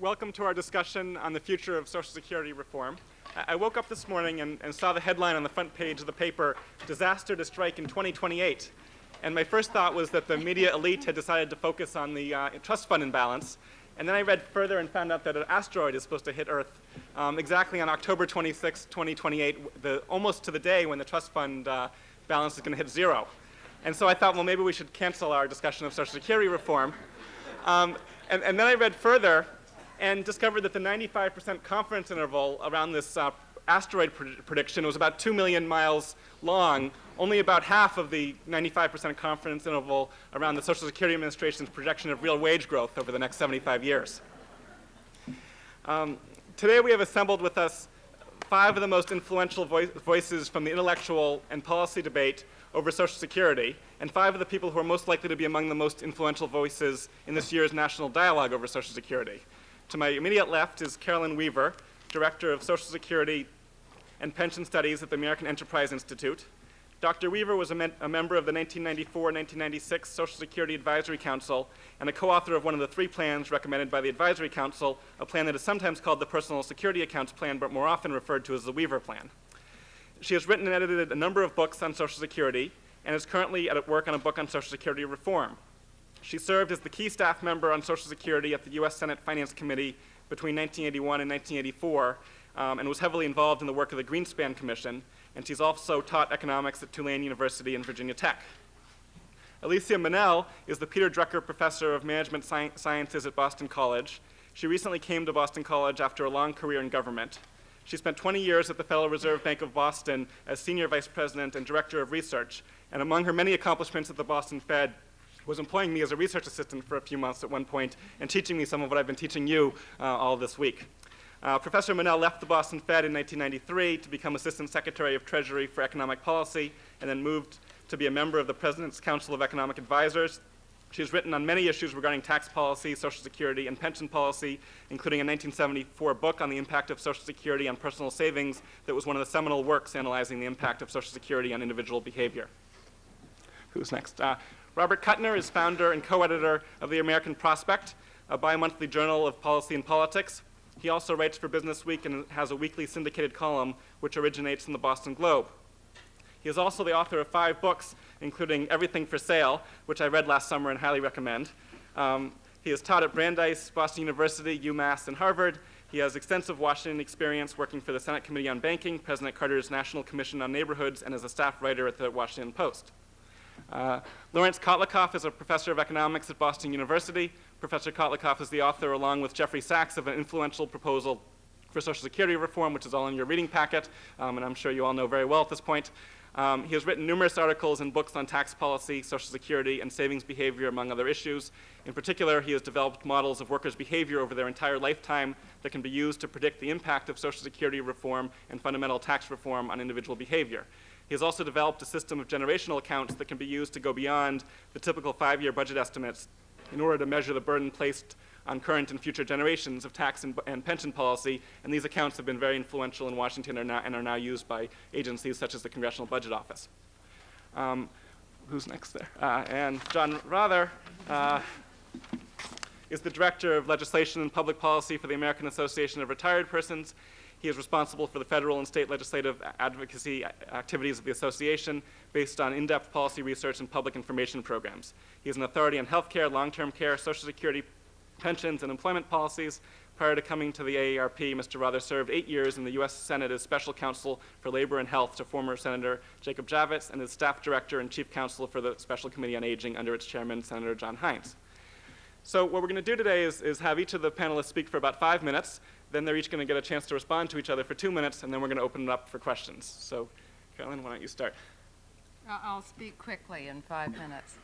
welcome to our discussion on the future of Social Security reform. I woke up this morning and saw the headline on the front page of the paper, "Disaster to Strike in 2028." And my first thought was that the media elite had decided to focus on the trust fund imbalance. And then I read further and found out that an asteroid is supposed to hit Earth exactly on October 26, 2028, almost to the day when the trust fund balance is going to hit zero. And so I thought, well, maybe we should cancel our discussion of Social Security reform. And then I read further and discovered that the 95% confidence interval around this asteroid prediction was about 2 million miles long. Only about half of the 95% confidence interval around the Social Security Administration's projection of real wage growth over the next 75 years. Today we have assembled with us 5 of the most influential voices from the intellectual and policy debate over Social Security, and 5 of the people who are most likely to be among the most influential voices in this year's national dialogue over Social Security. To my immediate left is Carolyn Weaver, Director of Social Security and Pension Studies at the American Enterprise Institute. Dr. Weaver was a member of the 1994-1996 Social Security Advisory Council and a co-author of one of the 3 plans recommended by the Advisory Council, a plan that is sometimes called the Personal Security Accounts Plan, but more often referred to as the Weaver Plan. She has written and edited a number of books on Social Security and is currently at work on a book on Social Security reform. She served as the key staff member on Social Security at the U.S. Senate Finance Committee between 1981 and 1984 and was heavily involved in the work of the Greenspan Commission, and she's also taught economics at Tulane University and Virginia Tech. Alicia Manel is the Peter Drucker Professor of Management Sciences at Boston College. She recently came to Boston College after a long career in government. She spent 20 years at the Federal Reserve Bank of Boston as Senior Vice President and Director of Research, and among her many accomplishments at the Boston Fed was employing me as a research assistant for a few months at one point and teaching me some of what I've been teaching you all this week. Professor Manel left the Boston Fed in 1993 to become Assistant Secretary of Treasury for Economic Policy and then moved to be a member of the President's Council of Economic Advisors. She has written on many issues regarding tax policy, Social Security, and pension policy, including a 1974 book on the impact of Social Security on personal savings that was one of the seminal works analyzing the impact of Social Security on individual behavior. Who's next? Robert Kuttner is founder and co-editor of the American Prospect, a bi-monthly journal of policy and politics. He also writes for Business Week and has a weekly syndicated column which originates in the Boston Globe. He is also the author of 5 books, including Everything for Sale, which I read last summer and highly recommend. He has taught at Brandeis, Boston University, UMass, and Harvard. He has extensive Washington experience working for the Senate Committee on Banking, President Carter's National Commission on Neighborhoods, and as a staff writer at the Washington Post. Lawrence Kotlikoff is a professor of economics at Boston University. Professor Kotlikoff is the author, along with Jeffrey Sachs, of an influential proposal for Social Security reform, which is all in your reading packet, and I'm sure you all know very well at this point. He has written numerous articles and books on tax policy, Social Security, and savings behavior, among other issues. In particular, he has developed models of workers' behavior over their entire lifetime that can be used to predict the impact of Social Security reform and fundamental tax reform on individual behavior. He has also developed a system of generational accounts that can be used to go beyond the typical 5-year budget estimates in order to measure the burden placed on current and future generations of tax and pension policy, and these accounts have been very influential in Washington and are now used by agencies such as the Congressional Budget Office. Who's next there? And John Rother is the Director of Legislation and Public Policy for the American Association of Retired Persons. He is responsible for the federal and state legislative advocacy activities of the association based on in-depth policy research and public information programs. He is an authority on healthcare, long-term care, Social Security, pensions, and employment policies. Prior to coming to the AARP, Mr. Rother served 8 years in the U.S. Senate as Special Counsel for Labor and Health to former Senator Jacob Javits and as Staff Director and Chief Counsel for the Special Committee on Aging under its Chairman, Senator John Hines. So what we're going to do today is have each of the panelists speak for about 5 minutes. Then they're each going to get a chance to respond to each other for 2 minutes, and then we're going to open it up for questions. So, Carolyn, why don't you start? I'll speak quickly in 5 minutes.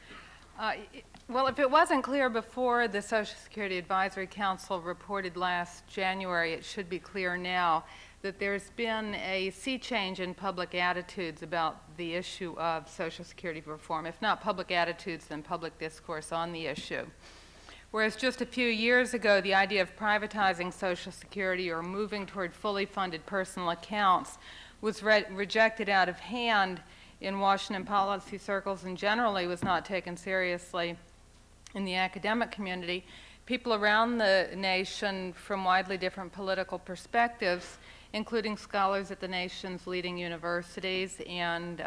Well, if it wasn't clear before the Social Security Advisory Council reported last January, it should be clear now that there's been a sea change in public attitudes about the issue of Social Security reform. If not public attitudes, then public discourse on the issue. Whereas just a few years ago, the idea of privatizing Social Security or moving toward fully funded personal accounts was rejected out of hand in Washington policy circles and generally was not taken seriously in the academic community. people around the nation from widely different political perspectives, including scholars at the nation's leading universities, and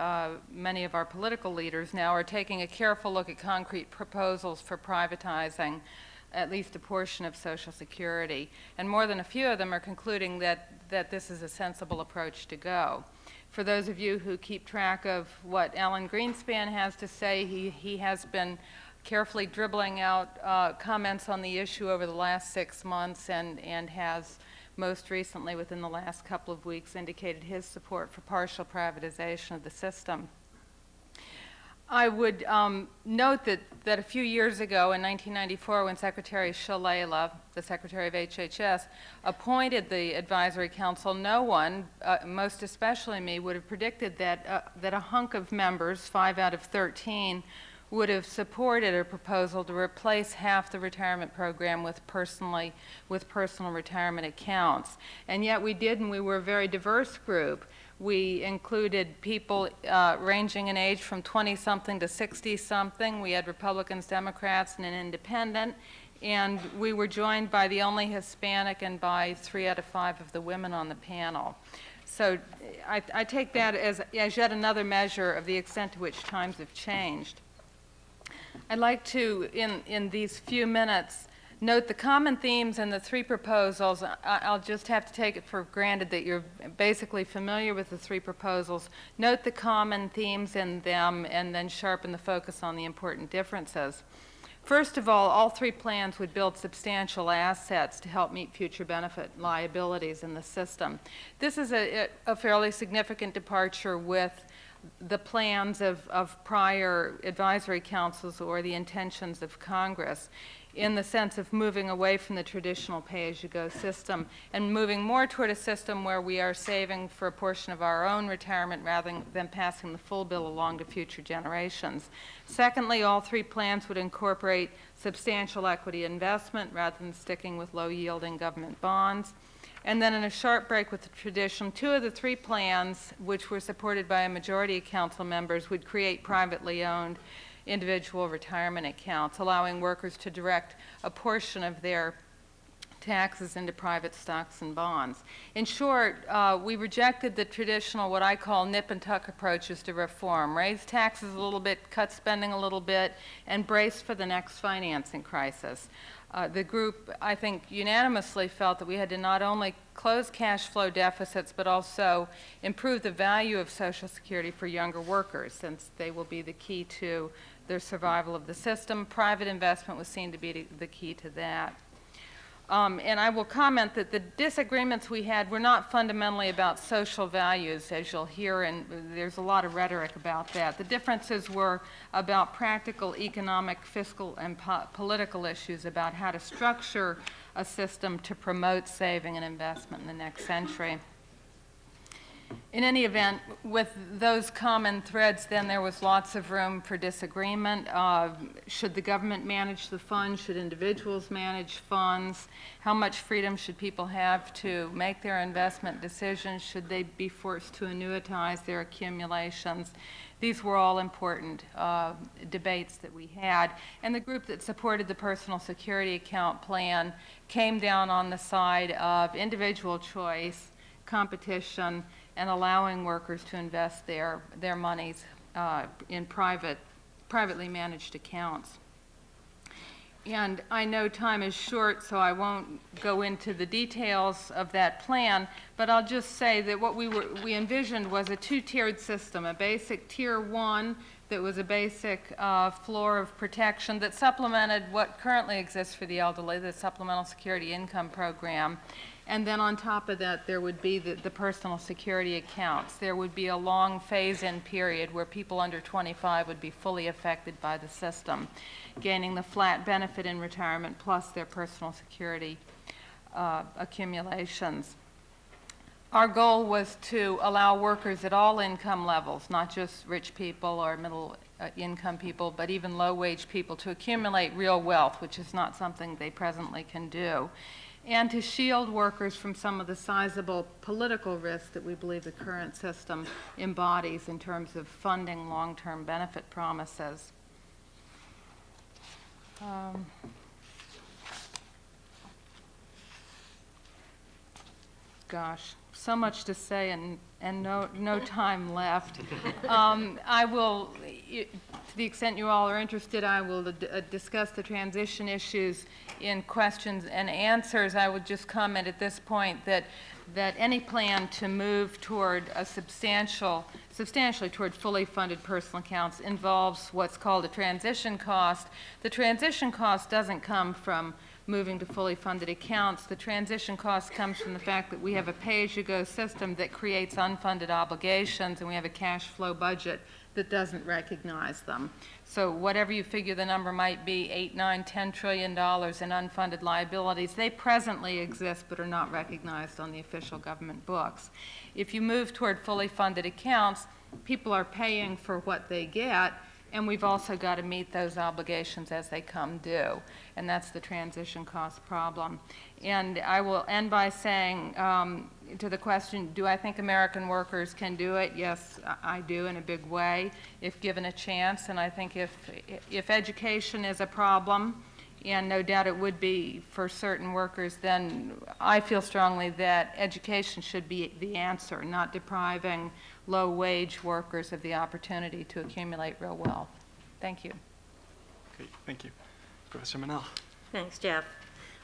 many of our political leaders now are taking a careful look at concrete proposals for privatizing at least a portion of Social Security. And more than a few of them are concluding that this is a sensible approach to go. For those of you who keep track of what Alan Greenspan has to say, he has been carefully dribbling out comments on the issue over the last 6 months, and has most recently, within the last couple of weeks, indicated his support for partial privatization of the system. I would note that a few years ago, in 1994, when Secretary Shalala, the Secretary of HHS, appointed the Advisory Council, no one, most especially me, would have predicted that a hunk of members, 5 out of 13, would have supported a proposal to replace half the retirement program with personal retirement accounts. And yet we did, and we were a very diverse group. We included people ranging in age from 20-something to 60-something. We had Republicans, Democrats, and an independent. And we were joined by the only Hispanic and by 3 out of 5 of the women on the panel. So I take that as yet another measure of the extent to which times have changed. I'd like to, in these few minutes, note the common themes in the 3 proposals. I'll just have to take it for granted that you're basically familiar with the 3 proposals. Note the common themes in them, and then sharpen the focus on the important differences. First of all 3 plans would build substantial assets to help meet future benefit liabilities in the system. This is a fairly significant departure with the plans of prior advisory councils or the intentions of Congress, in the sense of moving away from the traditional pay-as-you-go system and moving more toward a system where we are saving for a portion of our own retirement rather than passing the full bill along to future generations. Secondly, all 3 plans would incorporate substantial equity investment rather than sticking with low-yielding government bonds. And then in a sharp break with the tradition, 2 of the 3 plans, which were supported by a majority of council members, would create privately owned individual retirement accounts, allowing workers to direct a portion of their taxes into private stocks and bonds. In short, we rejected the traditional, what I call nip and tuck approaches to reform: raise taxes a little bit, cut spending a little bit, and brace for the next financing crisis. The group, I think, unanimously felt that we had to not only close cash flow deficits, but also improve the value of Social Security for younger workers, since they will be the key to their survival of the system. Private investment was seen to be the key to that. And I will comment that the disagreements we had were not fundamentally about social values, as you'll hear, and there's a lot of rhetoric about that. The differences were about practical, economic, fiscal, and political issues about how to structure a system to promote saving and investment in the next century. In any event, with those common threads, then there was lots of room for disagreement. Should the government manage the funds? Should individuals manage funds? How much freedom should people have to make their investment decisions? Should they be forced to annuitize their accumulations? These were all important debates that we had. And the group that supported the personal security account plan came down on the side of individual choice, competition, and allowing workers to invest their monies in privately managed accounts. And I know time is short, so I won't go into the details of that plan, but I'll just say that what we envisioned was a 2-tiered system: a basic tier 1 that was a basic floor of protection that supplemented what currently exists for the elderly, the Supplemental Security Income Program. And then on top of that, there would be the personal security accounts. There would be a long phase-in period where people under 25 would be fully affected by the system, gaining the flat benefit in retirement plus their personal security accumulations. Our goal was to allow workers at all income levels, not just rich people or middle income people, but even low-wage people, to accumulate real wealth, which is not something they presently can do, and to shield workers from some of the sizable political risks that we believe the current system embodies in terms of funding long-term benefit promises. gosh, so much to say and no time left. I will, to the extent you all are interested, I will discuss the transition issues in questions and answers. I would just comment at this point that any plan to move toward a substantially toward fully funded personal accounts involves what's called a transition cost. The transition cost doesn't come from moving to fully funded accounts. The transition cost comes from the fact that we have a pay-as-you-go system that creates unfunded obligations, and we have a cash flow budget that doesn't recognize them. So whatever you figure the number might be, $8, $9, $10 trillion in unfunded liabilities, they presently exist but are not recognized on the official government books. If you move toward fully funded accounts, people are paying for what they get, and we've also got to meet those obligations as they come due, and that's the transition cost problem. And I will end by saying, to the question, do I think American workers can do it? Yes, I do, in a big way, if given a chance. And I think if education is a problem, and no doubt it would be for certain workers, then I feel strongly that education should be the answer, not depriving low-wage workers of the opportunity to accumulate real wealth. Thank you. Great, thank you. Professor Manel. Thanks, Jeff.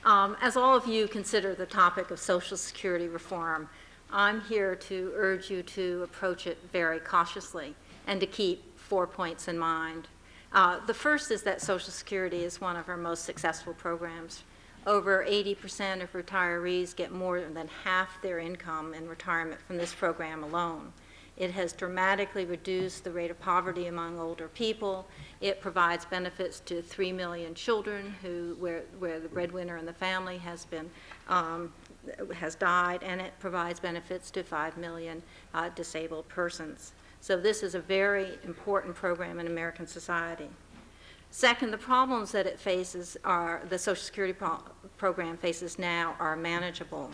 As all of you consider the topic of Social Security reform, I'm here to urge you to approach it very cautiously and to keep 4 points in mind. The first is that Social Security is one of our most successful programs. Over 80% of retirees get more than half their income in retirement from this program alone. It has dramatically reduced the rate of poverty among older people. It provides benefits to 3 million children where the breadwinner in the family has died, and it provides benefits to 5 million disabled persons. So this is a very important program in American society. Second, the problems that it faces the Social Security program faces now are manageable.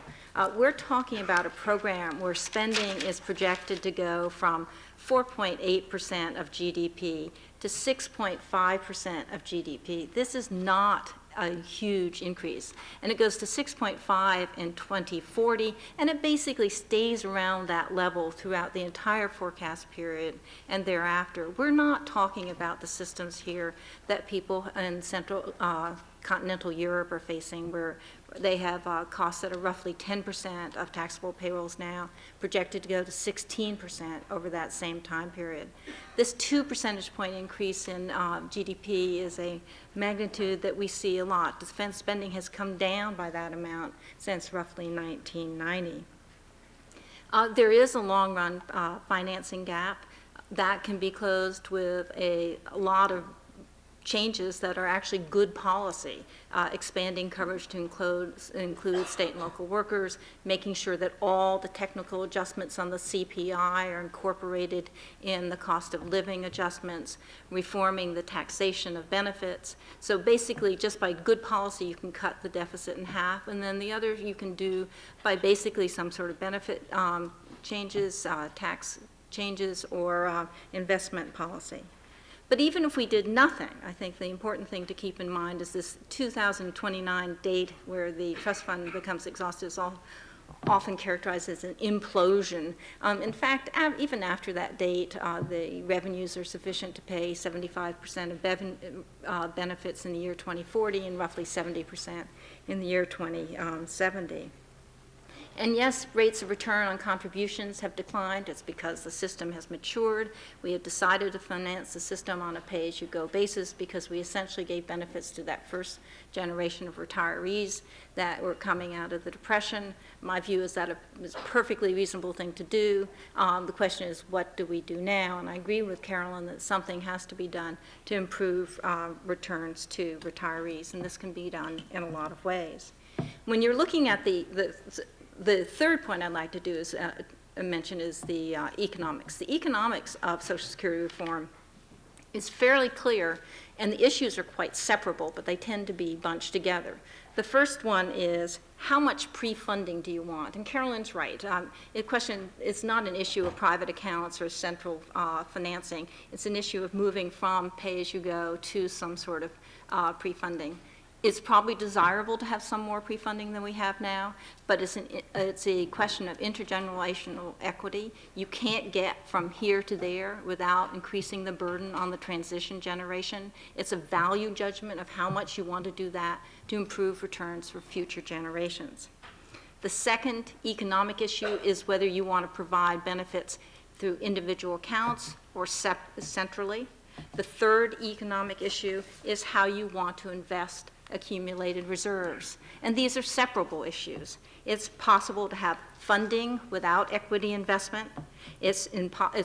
We're talking about a program where spending is projected to go from 4.8% of GDP to 6.5% of GDP. This is not a huge increase. And it goes to 6.5 in 2040, and it basically stays around that level throughout the entire forecast period and thereafter. We're not talking about the systems here that people in central continental Europe are facing, where they have costs that are roughly 10% of taxable payrolls now, projected to go to 16% over that same time period. This 2 percentage point increase in GDP is a magnitude that we see a lot. Defense spending has come down by that amount since roughly 1990. There is a long-run financing gap that can be closed with a lot of changes that are actually good policy, expanding coverage to include state and local workers, making sure that all the technical adjustments on the CPI are incorporated in the cost of living adjustments, reforming the taxation of benefits. So basically, just by good policy, you can cut the deficit in half, and then the other you can do by basically some sort of benefit changes, tax changes, or investment policy. But even if we did nothing, I think the important thing to keep in mind is this 2029 date where the trust fund becomes exhausted is often characterized as an implosion. In fact, even after that date, the revenues are sufficient to pay 75% of benefits in the year 2040 and roughly 70% in the year 2070. And yes, rates of return on contributions have declined. It's because the system has matured. We have decided to finance the system on a pay-as-you-go basis because we essentially gave benefits to that first generation of retirees that were coming out of the Depression. My view is that it was a perfectly reasonable thing to do. The question is, what do we do now? And I agree with Carolyn that something has to be done to improve returns to retirees, and this can be done in a lot of ways. When you're looking at the third point I'd like to do is mention is the economics. The economics of Social Security reform is fairly clear, and the issues are quite separable, but they tend to be bunched together. The first one is, how much pre-funding do you want? And Carolyn's right. It's not an issue of private accounts or central financing. It's an issue of moving from pay-as-you-go to some sort of pre-funding. It's probably desirable to have some more pre-funding than we have now, but it's a question of intergenerational equity. You can't get from here to there without increasing the burden on the transition generation. It's a value judgment of how much you want to do that to improve returns for future generations. The second economic issue is whether you want to provide benefits through individual accounts or centrally. The third economic issue is how you want to invest accumulated reserves. And these are separable issues. It's possible to have funding without equity investment. It's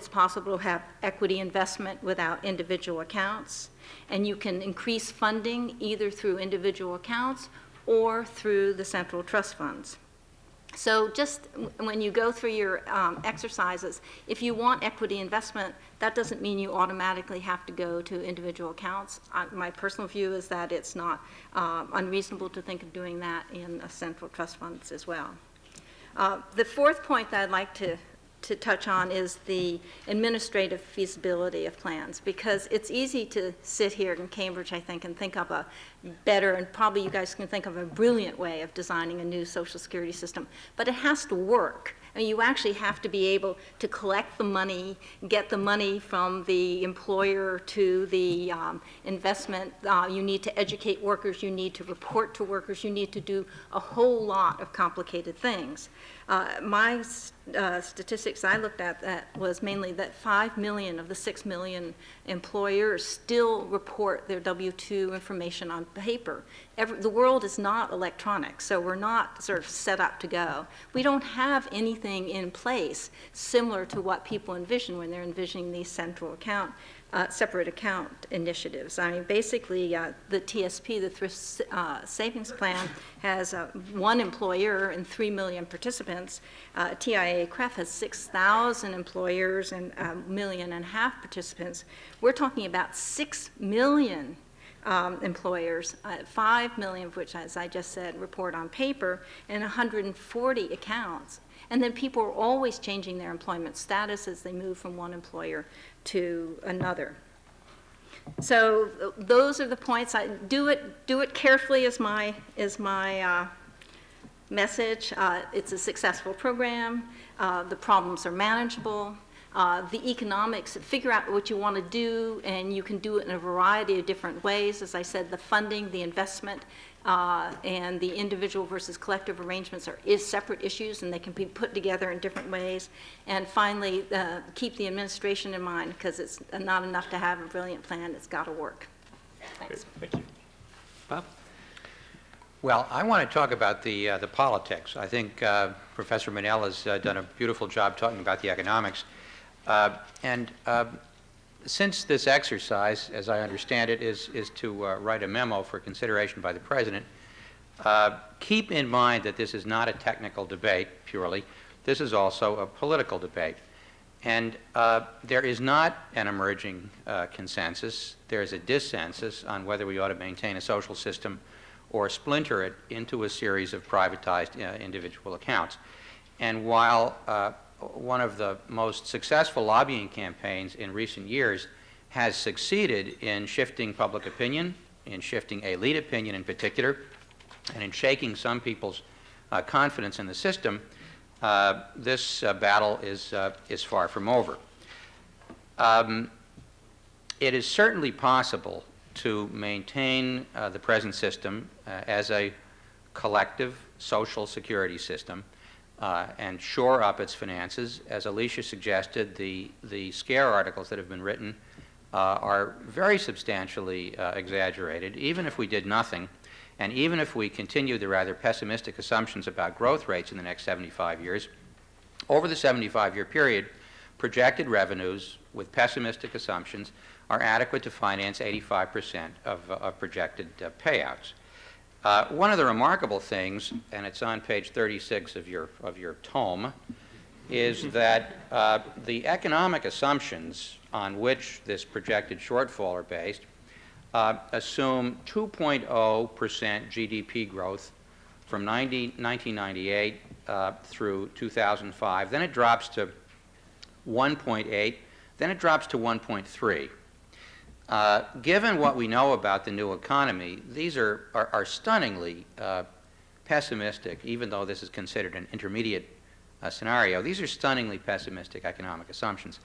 possible to have equity investment without individual accounts. And you can increase funding either through individual accounts or through the central trust funds. So just when you go through your exercises, if you want equity investment, that doesn't mean you automatically have to go to individual accounts. My personal view is that it's not unreasonable to think of doing that in central trust funds as well. The fourth point that I'd like to touch on is the administrative feasibility of plans, because it's easy to sit here in Cambridge, I think, and think of a better, and probably you guys can think of a brilliant way of designing a new Social Security system, but it has to work. I mean, you actually have to be able to collect the money, get the money from the employer to the investment. You need to educate workers. You need to report to workers. You need to do a whole lot of complicated things. My statistics I looked at that was mainly that 5 million of the 6 million employers still report their W-2 information on paper. The world is not electronic, so we're not sort of set up to go. We don't have anything in place similar to what people envision when they're envisioning these central account, separate account initiatives. I mean, basically, the TSP, the Thrift Savings Plan, has one employer and 3 million participants. TIA-CREF has 6,000 employers and 1.5 million participants. We're talking about 6 million employers, 5 million of which, as I just said, report on paper, and 140 accounts. And then people are always changing their employment status as they move from one employer to another. So those are the points. Do it carefully is my message. It's a successful program. The problems are manageable. The economics, figure out what you want to do, and you can do it in a variety of different ways. As I said, the funding, the investment, and the individual versus collective arrangements is separate issues, and they can be put together in different ways. And finally, keep the administration in mind, because it's not enough to have a brilliant plan. It's got to work. Thanks. Great. Thank you. Bob? Well, I want to talk about the politics. I think Professor Manel has done a beautiful job talking about the economics. Since this exercise, as I understand it, is to write a memo for consideration by the President, keep in mind that this is not a technical debate purely. This is also a political debate. And there is not an emerging consensus. There is a dissensus on whether we ought to maintain a social system or splinter it into a series of privatized individual accounts. And while one of the most successful lobbying campaigns in recent years has succeeded in shifting public opinion, in shifting elite opinion in particular, and in shaking some people's confidence in the system, this battle is far from over. It is certainly possible to maintain the present system as a collective social security system and shore up its finances. As Alicia suggested, the scare articles that have been written are very substantially exaggerated. Even if we did nothing, and even if we continue the rather pessimistic assumptions about growth rates in the next 75 years, over the 75-year period, projected revenues with pessimistic assumptions are adequate to finance 85% of projected payouts. One of the remarkable things, and it's on page 36 of your tome, is that the economic assumptions on which this projected shortfall are based assume 2.0% GDP growth from 1998 through 2005. Then it drops to 1.8. Then it drops to 1.3. Given what we know about the new economy, these are stunningly pessimistic, even though this is considered an intermediate scenario. These are stunningly pessimistic economic assumptions.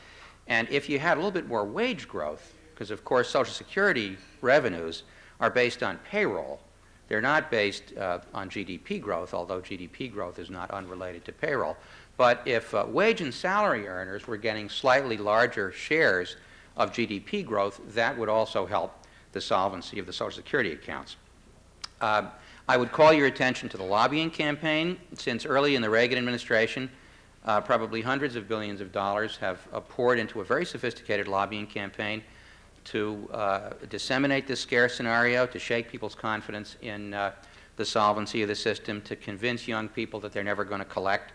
And if you had a little bit more wage growth, because of course Social Security revenues are based on payroll, they're not based on GDP growth, although GDP growth is not unrelated to payroll. But if wage and salary earners were getting slightly larger shares of GDP growth, that would also help the solvency of the Social Security accounts. I would call your attention to the lobbying campaign. Since early in the Reagan administration, probably hundreds of billions of dollars have poured into a very sophisticated lobbying campaign to disseminate this scare scenario, to shake people's confidence in the solvency of the system, to convince young people that they're never going to collect.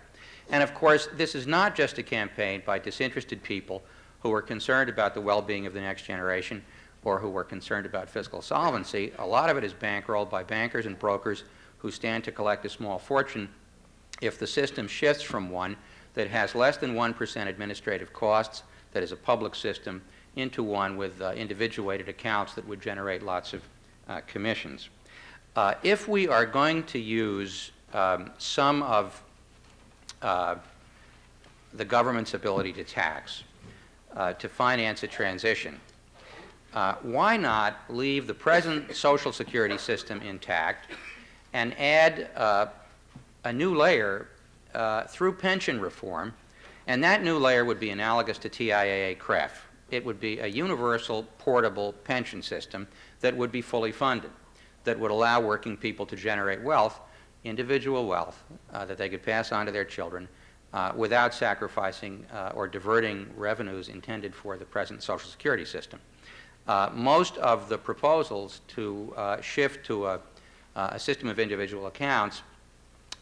And of course, this is not just a campaign by disinterested people who are concerned about the well-being of the next generation or who are concerned about fiscal solvency. A lot of it is bankrolled by bankers and brokers who stand to collect a small fortune if the system shifts from one that has less than 1% administrative costs, that is a public system, into one with individuated accounts that would generate lots of commissions. If we are going to use some of the government's ability to tax to finance a transition, why not leave the present Social Security system intact and add a new layer through pension reform, and that new layer would be analogous to TIAA-CREF. It would be a universal, portable pension system that would be fully funded, that would allow working people to generate wealth, individual wealth, that they could pass on to their children without sacrificing or diverting revenues intended for the present Social Security system. Most of the proposals to shift to a system of individual accounts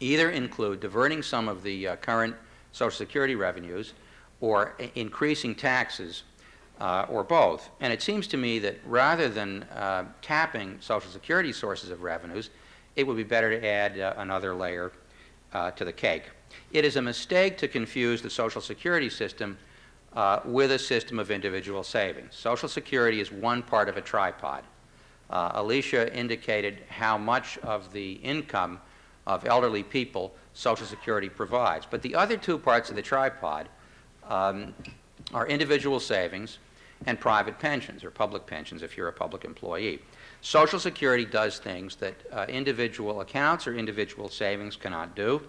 either include diverting some of the current Social Security revenues or increasing taxes or both. And it seems to me that rather than tapping Social Security sources of revenues, it would be better to add another layer to the cake. It is a mistake to confuse the Social Security system with a system of individual savings. Social Security is one part of a tripod. Alicia indicated how much of the income of elderly people Social Security provides. But the other two parts of the tripod are individual savings and private pensions, or public pensions if you're a public employee. Social Security does things that individual accounts or individual savings cannot do.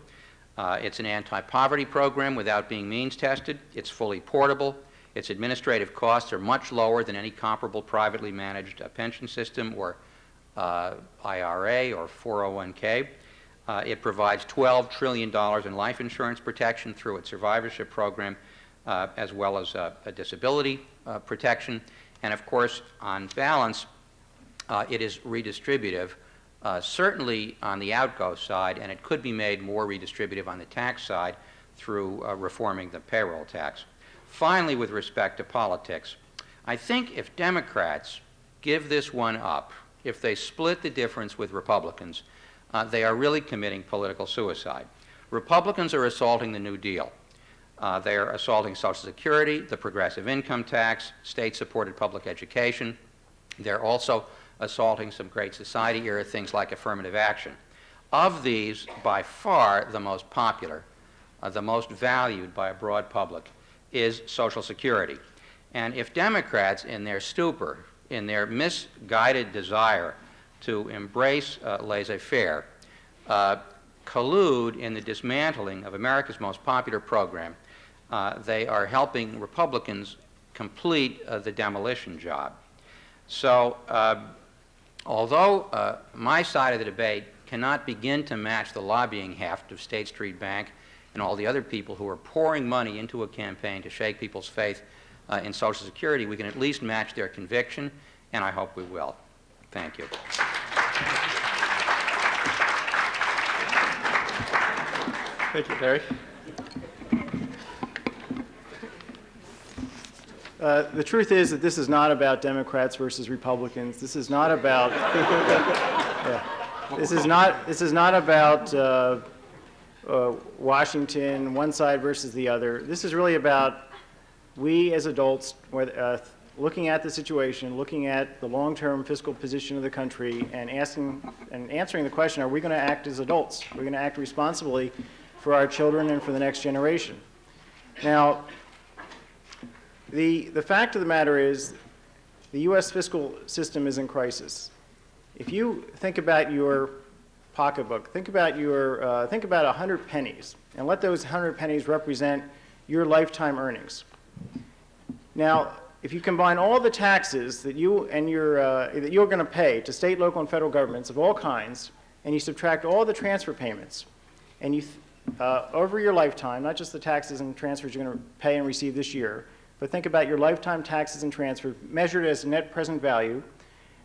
It's an anti-poverty program without being means tested. It's fully portable. Its administrative costs are much lower than any comparable privately managed pension system or IRA or 401k. It provides $12 trillion in life insurance protection through its survivorship program, as well as a disability protection. And of course, on balance, it is redistributive, certainly on the outgo side, and it could be made more redistributive on the tax side through reforming the payroll tax. Finally, with respect to politics, I think if Democrats give this one up, if they split the difference with Republicans, they are really committing political suicide. Republicans are assaulting the New Deal. They are assaulting Social Security, the progressive income tax, state-supported public education. They're also assaulting some Great Society era things like affirmative action. Of these, by far the most popular, the most valued by a broad public, is Social Security. And if Democrats, in their stupor, in their misguided desire to embrace laissez-faire, collude in the dismantling of America's most popular program, they are helping Republicans complete the demolition job. So although my side of the debate cannot begin to match the lobbying heft of State Street Bank and all the other people who are pouring money into a campaign to shake people's faith in Social Security, we can at least match their conviction, and I hope we will. Thank you. Thank you, Terry. The truth is that this is not about Democrats versus Republicans. This is not about. This is not about Washington, one side versus the other. This is really about we as adults, looking at the situation, looking at the long-term fiscal position of the country, and answering the question, are we going to act as adults? Are we going to act responsibly for our children and for the next generation? Now, the fact of the matter is the U.S. fiscal system is in crisis. If you think about your pocketbook, think about 100 pennies, and let those 100 pennies represent your lifetime earnings. Now, if you combine all the taxes that you're going to pay to state, local, and federal governments of all kinds, and you subtract all the transfer payments, and you over your lifetime, not just the taxes and transfers you're going to pay and receive this year, but think about your lifetime taxes and transfers measured as net present value,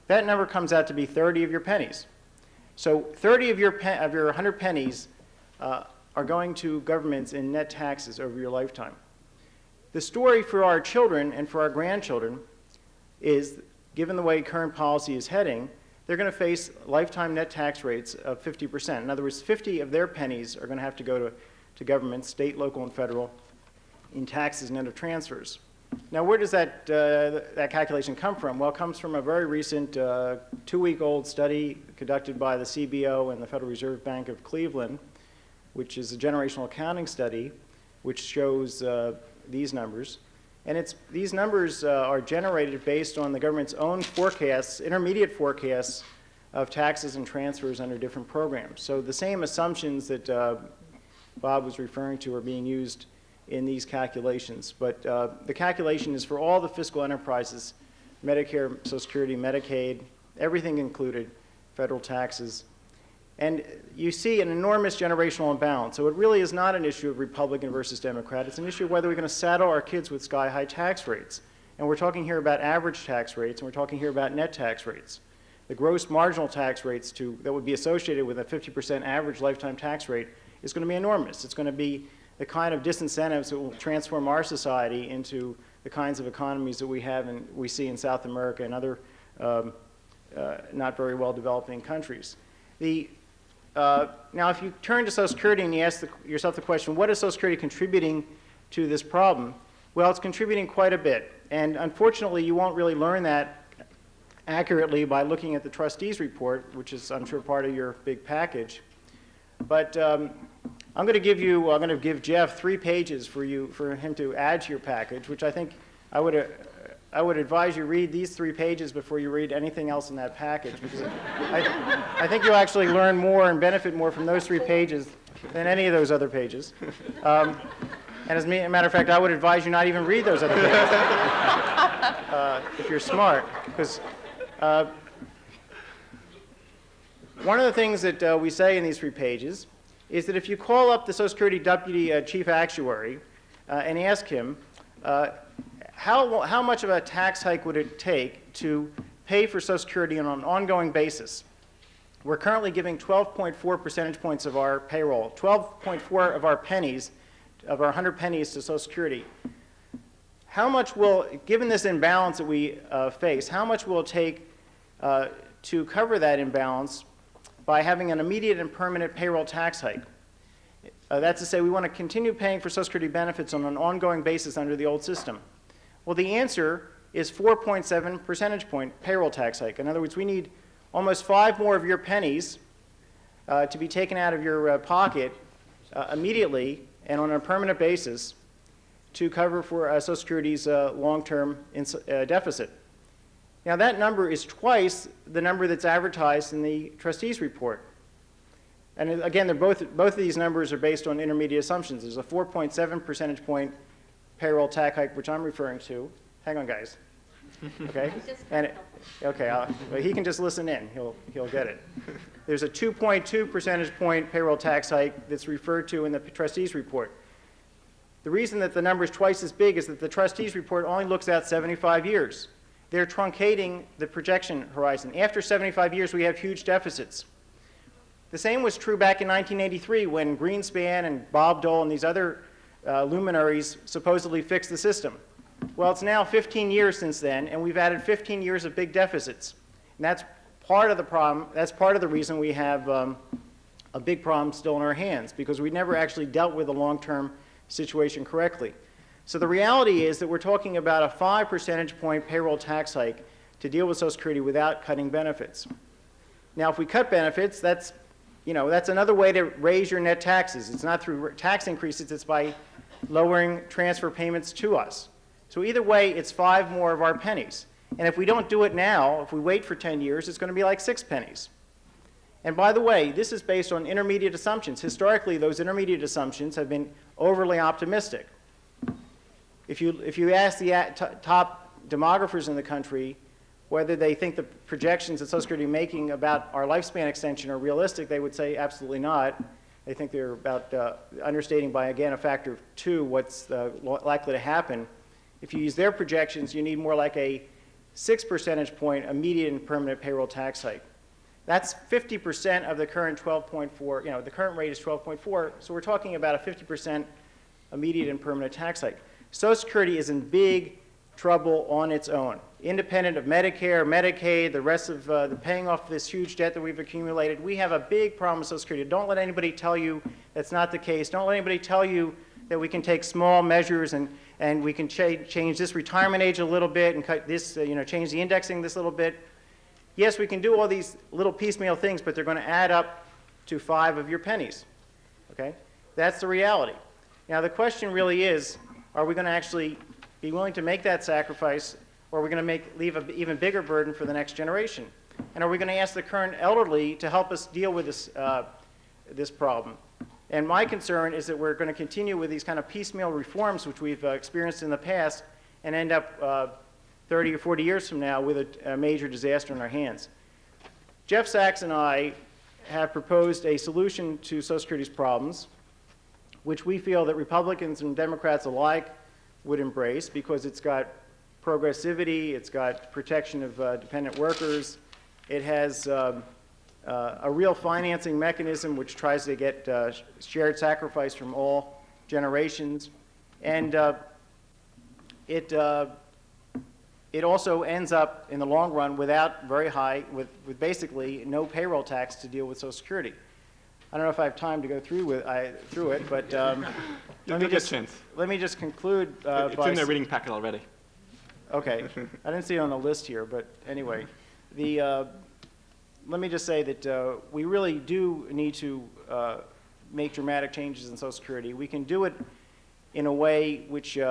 that number comes out to be 30 of your pennies. So 30 of your 100 pennies are going to governments in net taxes over your lifetime. The story for our children and for our grandchildren is, given the way current policy is heading, they're going to face lifetime net tax rates of 50%. In other words, 50 of their pennies are going to have to go to governments, state, local, and federal, in taxes net of transfers. Now, where does that calculation come from? Well, it comes from a very recent 2-week-old study conducted by the CBO and the Federal Reserve Bank of Cleveland, which is a generational accounting study, which shows these numbers. And these numbers are generated based on the government's own forecasts, intermediate forecasts of taxes and transfers under different programs. So the same assumptions that Bob was referring to are being used in these calculations. But the calculation is for all the fiscal enterprises, Medicare, Social Security, Medicaid, everything included, federal taxes. And you see an enormous generational imbalance. So it really is not an issue of Republican versus Democrat. It's an issue of whether we're going to saddle our kids with sky-high tax rates. And we're talking here about average tax rates, and we're talking here about net tax rates. The gross marginal tax rates that would be associated with a 50% average lifetime tax rate is going to be enormous. It's going to be the kind of disincentives that will transform our society into the kinds of economies that we see in South America and other not very well developing countries. Now, if you turn to Social Security and you ask yourself the question, what is Social Security contributing to this problem? Well, it's contributing quite a bit. And unfortunately, you won't really learn that accurately by looking at the trustees report, which is, I'm sure, part of your big package. But I'm going to give Jeff 3 pages for him to add to your package, which I think I would advise you read these 3 pages before you read anything else in that package, because I think you'll actually learn more and benefit more from those 3 pages than any of those other pages. And as a matter of fact, I would advise you not even read those other pages if you're smart, because one of the things that we say in these 3 pages is that if you call up the Social Security Deputy Chief Actuary and ask him, how much of a tax hike would it take to pay for Social Security on an ongoing basis? We're currently giving 12.4 percentage points of our payroll, 12.4 of our pennies, of our 100 pennies to Social Security. How much will, given this imbalance that we face, how much will it take to cover that imbalance by having an immediate and permanent payroll tax hike? That's to say, we want to continue paying for Social Security benefits on an ongoing basis under the old system. Well, the answer is 4.7 percentage point payroll tax hike. In other words, we need almost 5 more of your pennies to be taken out of your pocket immediately and on a permanent basis to cover for Social Security's long-term deficit. Now, that number is twice the number that's advertised in the trustees' report. And again, both of these numbers are based on intermediate assumptions. There's a 4.7 percentage point payroll tax hike, which I'm referring to. Hang on, guys. Okay? Well, he can just listen in. He'll get it. There's a 2.2 percentage point payroll tax hike that's referred to in the trustees' report. The reason that the number is twice as big is that the trustees' report only looks at 75 years. They're truncating the projection horizon. After 75 years, we have huge deficits. The same was true back in 1983 when Greenspan and Bob Dole and these other luminaries supposedly fixed the system. Well, it's now 15 years since then, and we've added 15 years of big deficits. And that's part of the problem. That's part of the reason we have a big problem still in our hands, because we never actually dealt with the long-term situation correctly. So the reality is that we're talking about a 5 percentage point payroll tax hike to deal with Social Security without cutting benefits. Now, if we cut benefits, that's another way to raise your net taxes. It's not through tax increases, it's by lowering transfer payments to us. So either way, it's 5 more of our pennies. And if we don't do it now, if we wait for 10 years, it's going to be like 6 pennies. And by the way, this is based on intermediate assumptions. Historically, those intermediate assumptions have been overly optimistic. If you ask the top demographers in the country whether they think the projections that Social Security is making about our lifespan extension are realistic, they would say absolutely not. They think they're about understating by, again, a factor of 2 what's likely to happen. If you use their projections, you need more like a 6 percentage point immediate and permanent payroll tax hike. That's 50% of the current 12.4, the current rate is 12.4, so we're talking about a 50% immediate and permanent tax hike. Social Security is in big trouble on its own, independent of Medicare, Medicaid, the rest of the paying off this huge debt that we've accumulated. We have a big problem with Social Security. Don't let anybody tell you that's not the case. Don't let anybody tell you that we can take small measures and we can change this retirement age a little bit and cut this, change the indexing this little bit. Yes, we can do all these little piecemeal things, but they're going to add up to 5 of your pennies. Okay? That's the reality. Now, the question really is, are we going to actually be willing to make that sacrifice, or are we going to leave an even bigger burden for the next generation? And are we going to ask the current elderly to help us deal with this problem? And my concern is that we're going to continue with these kind of piecemeal reforms, which we've experienced in the past, and end up 30 or 40 years from now with a major disaster in our hands. Jeff Sachs and I have proposed a solution to Social Security's problems, which we feel that Republicans and Democrats alike would embrace because it's got progressivity, it's got protection of dependent workers, it has a real financing mechanism which tries to get shared sacrifice from all generations, and it also ends up in the long run without very high, with basically no payroll tax to deal with Social Security. I don't know if I have time to go through it, but let me just conclude. It's in their reading packet already. Okay, I didn't see it on the list here, but anyway, let me just say that we really do need to make dramatic changes in Social Security. We can do it in a way which is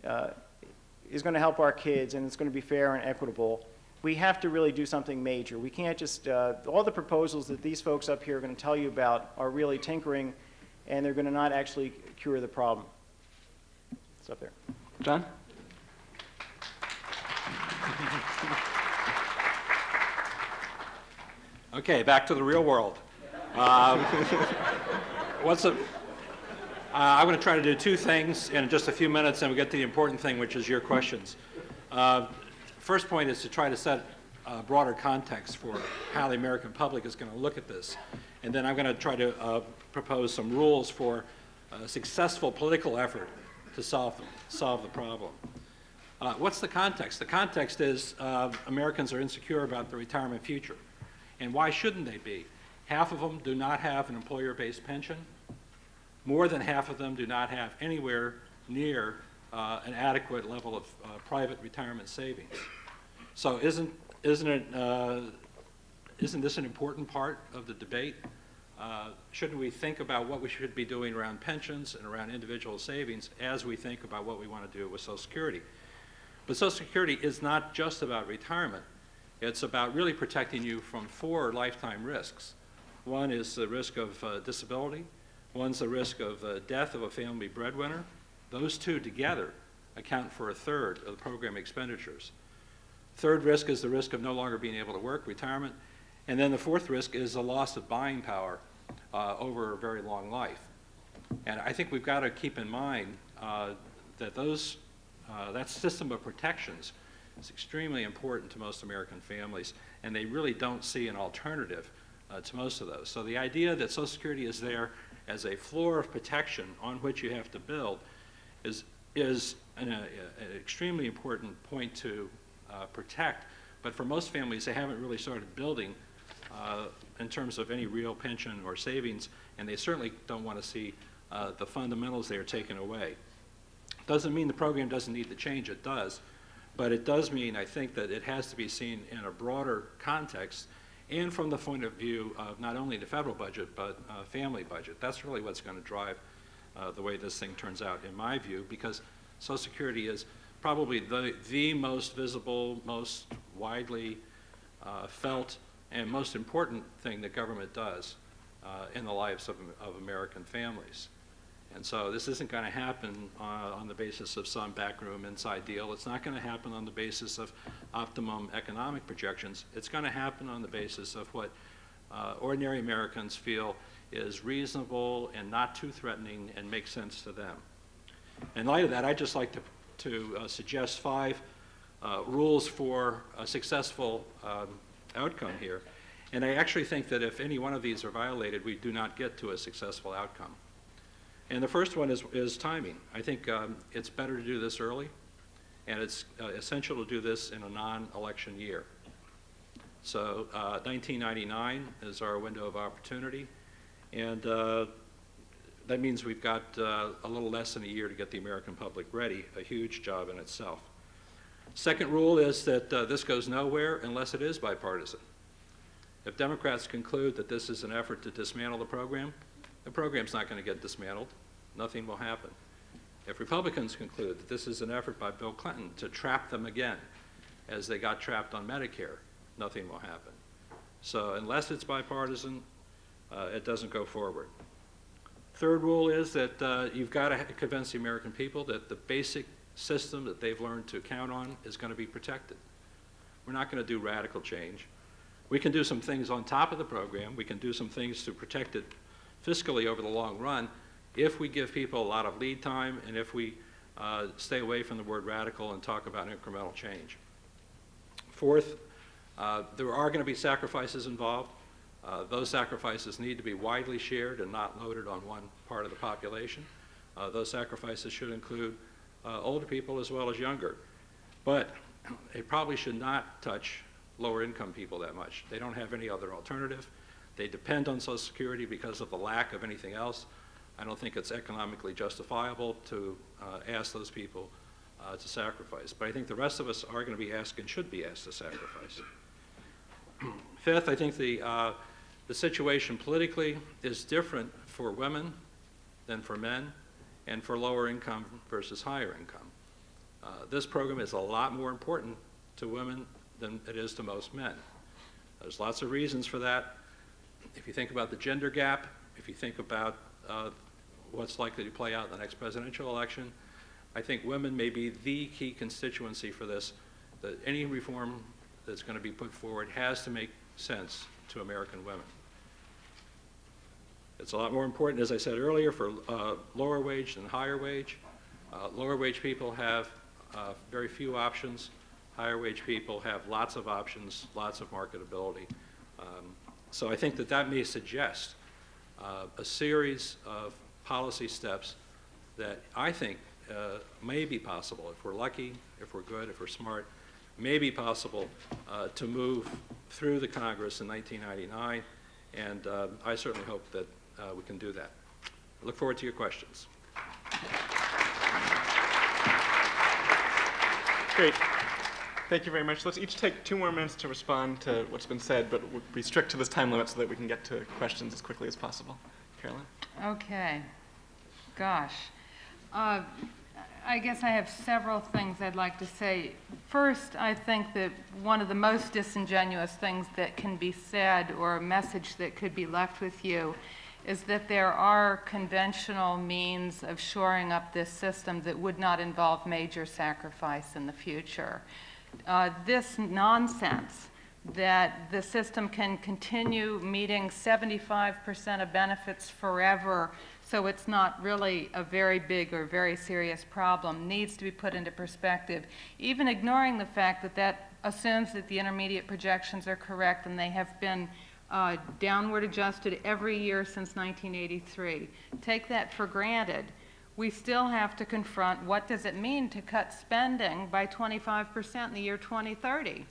going to help our kids, and it's going to be fair and equitable. We have to really do something major. We can't just, all the proposals that these folks up here are going to tell you about are really tinkering, and they're going to not actually cure the problem. It's up there. John? Okay, back to the real world. I'm going to try to do 2 things in just a few minutes, and we'll get to the important thing, which is your questions. First point is to try to set a broader context for how the American public is going to look at this. And then I'm going to try to propose some rules for a successful political effort to solve the problem. What's the context? The context is Americans are insecure about their retirement future. And why shouldn't they be? Half of them do not have an employer-based pension. More than half of them do not have anywhere near an adequate level of private retirement savings. So isn't this an important part of the debate? Shouldn't we think about what we should be doing around pensions and around individual savings as we think about what we want to do with Social Security? But Social Security is not just about retirement. It's about really protecting you from 4 lifetime risks. One is the risk of disability. One's the risk of death of a family breadwinner. Those 2 together account for 1/3 of the program expenditures. Third risk is the risk of no longer being able to work, retirement. And then the 4th risk is the loss of buying power over a very long life. And I think we've got to keep in mind that that system of protections is extremely important to most American families, and they really don't see an alternative to most of those. So the idea that Social Security is there as a floor of protection on which you have to build is an extremely important point to protect. But for most families, they haven't really started building in terms of any real pension or savings, and they certainly don't want to see the fundamentals there taken away. Doesn't mean the program doesn't need to change, it does. But it does mean, I think, that it has to be seen in a broader context and from the point of view of not only the federal budget, but family budget. That's really what's going to drive the way this thing turns out, in my view, because Social Security is probably the most visible, most widely felt, and most important thing that government does in the lives of American families. And so this isn't going to happen on the basis of some backroom inside deal. It's not going to happen on the basis of optimum economic projections. It's going to happen on the basis of what ordinary Americans feel is reasonable and not too threatening and makes sense to them. In light of that, I'd just like to suggest 5 rules for a successful outcome here. And I actually think that if any one of these are violated, we do not get to a successful outcome. And the first one is timing. I think it's better to do this early, and it's essential to do this in a non-election year. So 1999 is our window of opportunity, and that means we've got a little less than a year to get the American public ready, a huge job in itself. Second rule is that this goes nowhere unless it is bipartisan. If Democrats conclude that this is an effort to dismantle the program's not going to get dismantled. Nothing will happen. If Republicans conclude that this is an effort by Bill Clinton to trap them again, as they got trapped on Medicare, nothing will happen. So unless it's bipartisan, it doesn't go forward. Third rule is that you've got to convince the American people that the basic system that they've learned to count on is going to be protected. We're not going to do radical change. We can do some things on top of the program. We can do some things to protect it fiscally over the long run if we give people a lot of lead time and if we stay away from the word radical and talk about incremental change. Fourth, there are going to be sacrifices involved. Those sacrifices need to be widely shared and not loaded on one part of the population. Those sacrifices should include older people as well as younger. But it probably should not touch lower income people that much. They don't have any other alternative. They depend on Social Security because of the lack of anything else. I don't think it's economically justifiable to ask those people to sacrifice. But I think the rest of us are going to be asked and should be asked to sacrifice. Fifth, I think the situation politically is different for women than for men and for lower income versus higher income. This program is a lot more important to women than it is to most men. There's lots of reasons for that. If you think about the gender gap, if you think about what's likely to play out in the next presidential election, I think women may be the key constituency for this, that any reform that's going to be put forward has to make sense to American women. It's a lot more important, as I said earlier, for lower wage than higher wage. Lower wage people have very few options. Higher wage people have lots of options, lots of marketability. So I think that may suggest a series of policy steps that I think may be possible, if we're lucky, if we're good, if we're smart, may be possible to move through the Congress in 1999, and I certainly hope that we can do that. I look forward to your questions. Great. Thank you very much. Let's each take 2 more minutes to respond to what's been said, but we'll be strict to this time limit so that we can get to questions as quickly as possible. Carolyn? Okay. Gosh. I guess I have several things I'd like to say. First, I think that one of the most disingenuous things that can be said, or a message that could be left with you, is that there are conventional means of shoring up this system that would not involve major sacrifice in the future. This nonsense that the system can continue meeting 75% of benefits forever, so it's not really a very big or very serious problem, needs to be put into perspective, even ignoring the fact that that assumes that the intermediate projections are correct and they have been downward adjusted every year since 1983. Take that for granted. We still have to confront what does it mean to cut spending by 25% in the year 2030.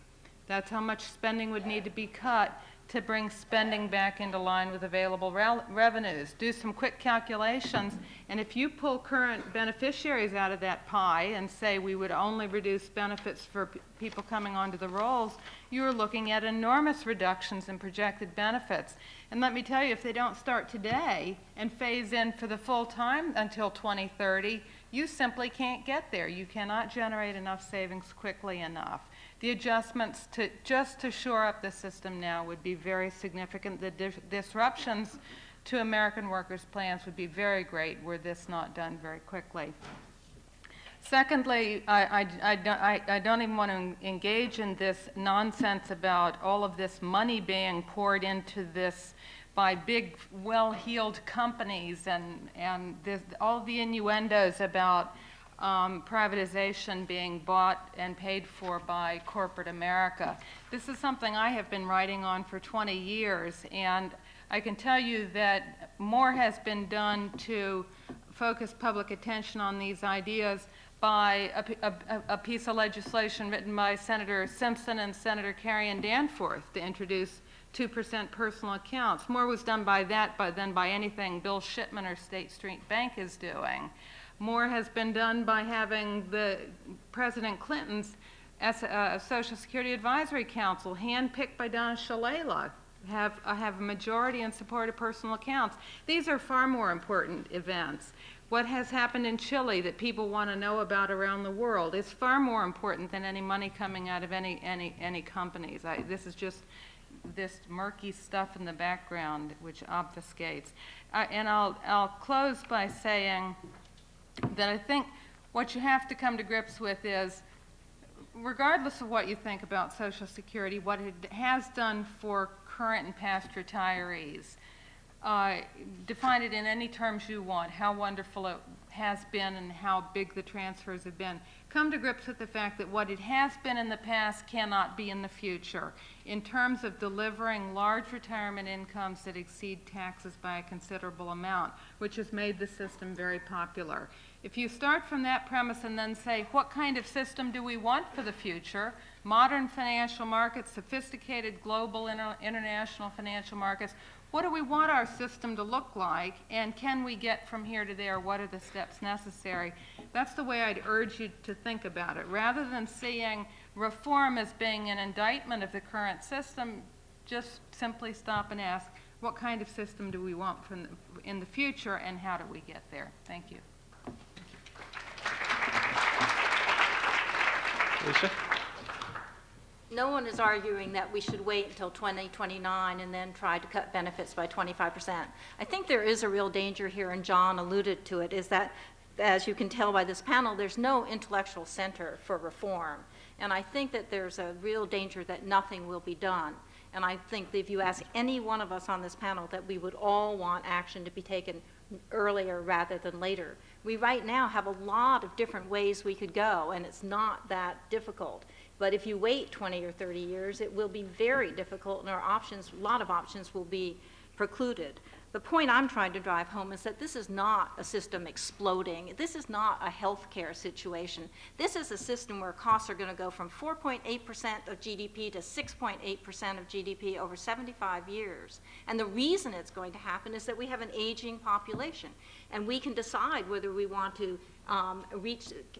That's how much spending would need to be cut to bring spending back into line with available revenues. Do some quick calculations, and if you pull current beneficiaries out of that pie and say we would only reduce benefits for people coming onto the rolls, you're looking at enormous reductions in projected benefits. And let me tell you, if they don't start today and phase in for the full time until 2030, you simply can't get there. You cannot generate enough savings quickly enough. The adjustments just to shore up the system now would be very significant. The disruptions to American workers' plans would be very great were this not done very quickly. Secondly, I don't even want to engage in this nonsense about all of this money being poured into this by big, well-heeled companies and all the innuendos about privatization being bought and paid for by corporate America. This is something I have been writing on for 20 years, and I can tell you that more has been done to focus public attention on these ideas by a piece of legislation written by Senator Simpson and Senator Carrion Danforth to introduce 2% personal accounts. More was done by that than by anything Bill Shipman or State Street Bank is doing. More has been done by having the President Clinton's Social Security Advisory Council, handpicked by Donna Shalala, have a majority in support of personal accounts. These are far more important events. What has happened in Chile that people want to know about around the world is far more important than any money coming out of any companies. This is just this murky stuff in the background which obfuscates. And I'll close by saying that I think what you have to come to grips with is, regardless of what you think about Social Security, what it has done for current and past retirees, define it in any terms you want, how wonderful it has been and how big the transfers have been. Come to grips with the fact that what it has been in the past cannot be in the future in terms of delivering large retirement incomes that exceed taxes by a considerable amount, which has made the system very popular. If you start from that premise and then say, what kind of system do we want for the future? Modern financial markets, sophisticated global international financial markets. What do we want our system to look like, and can we get from here to there? What are the steps necessary? That's the way I'd urge you to think about it. Rather than seeing reform as being an indictment of the current system, just simply stop and ask, what kind of system do we want in the future, and how do we get there? Thank you. Lisa? No one is arguing that we should wait until 2029 and then try to cut benefits by 25%. I think there is a real danger here, and John alluded to it, is that, as you can tell by this panel, there's no intellectual center for reform. And I think that there's a real danger that nothing will be done. And I think that if you ask any one of us on this panel, that we would all want action to be taken earlier rather than later. We right now have a lot of different ways we could go, and it's not that difficult. But if you wait 20 or 30 years, it will be very difficult, and a lot of options will be precluded. The point I'm trying to drive home is that this is not a system exploding. This is not a healthcare situation. This is a system where costs are going to go from 4.8% of GDP to 6.8% of GDP over 75 years. And the reason it's going to happen is that we have an aging population. And we can decide whether we want to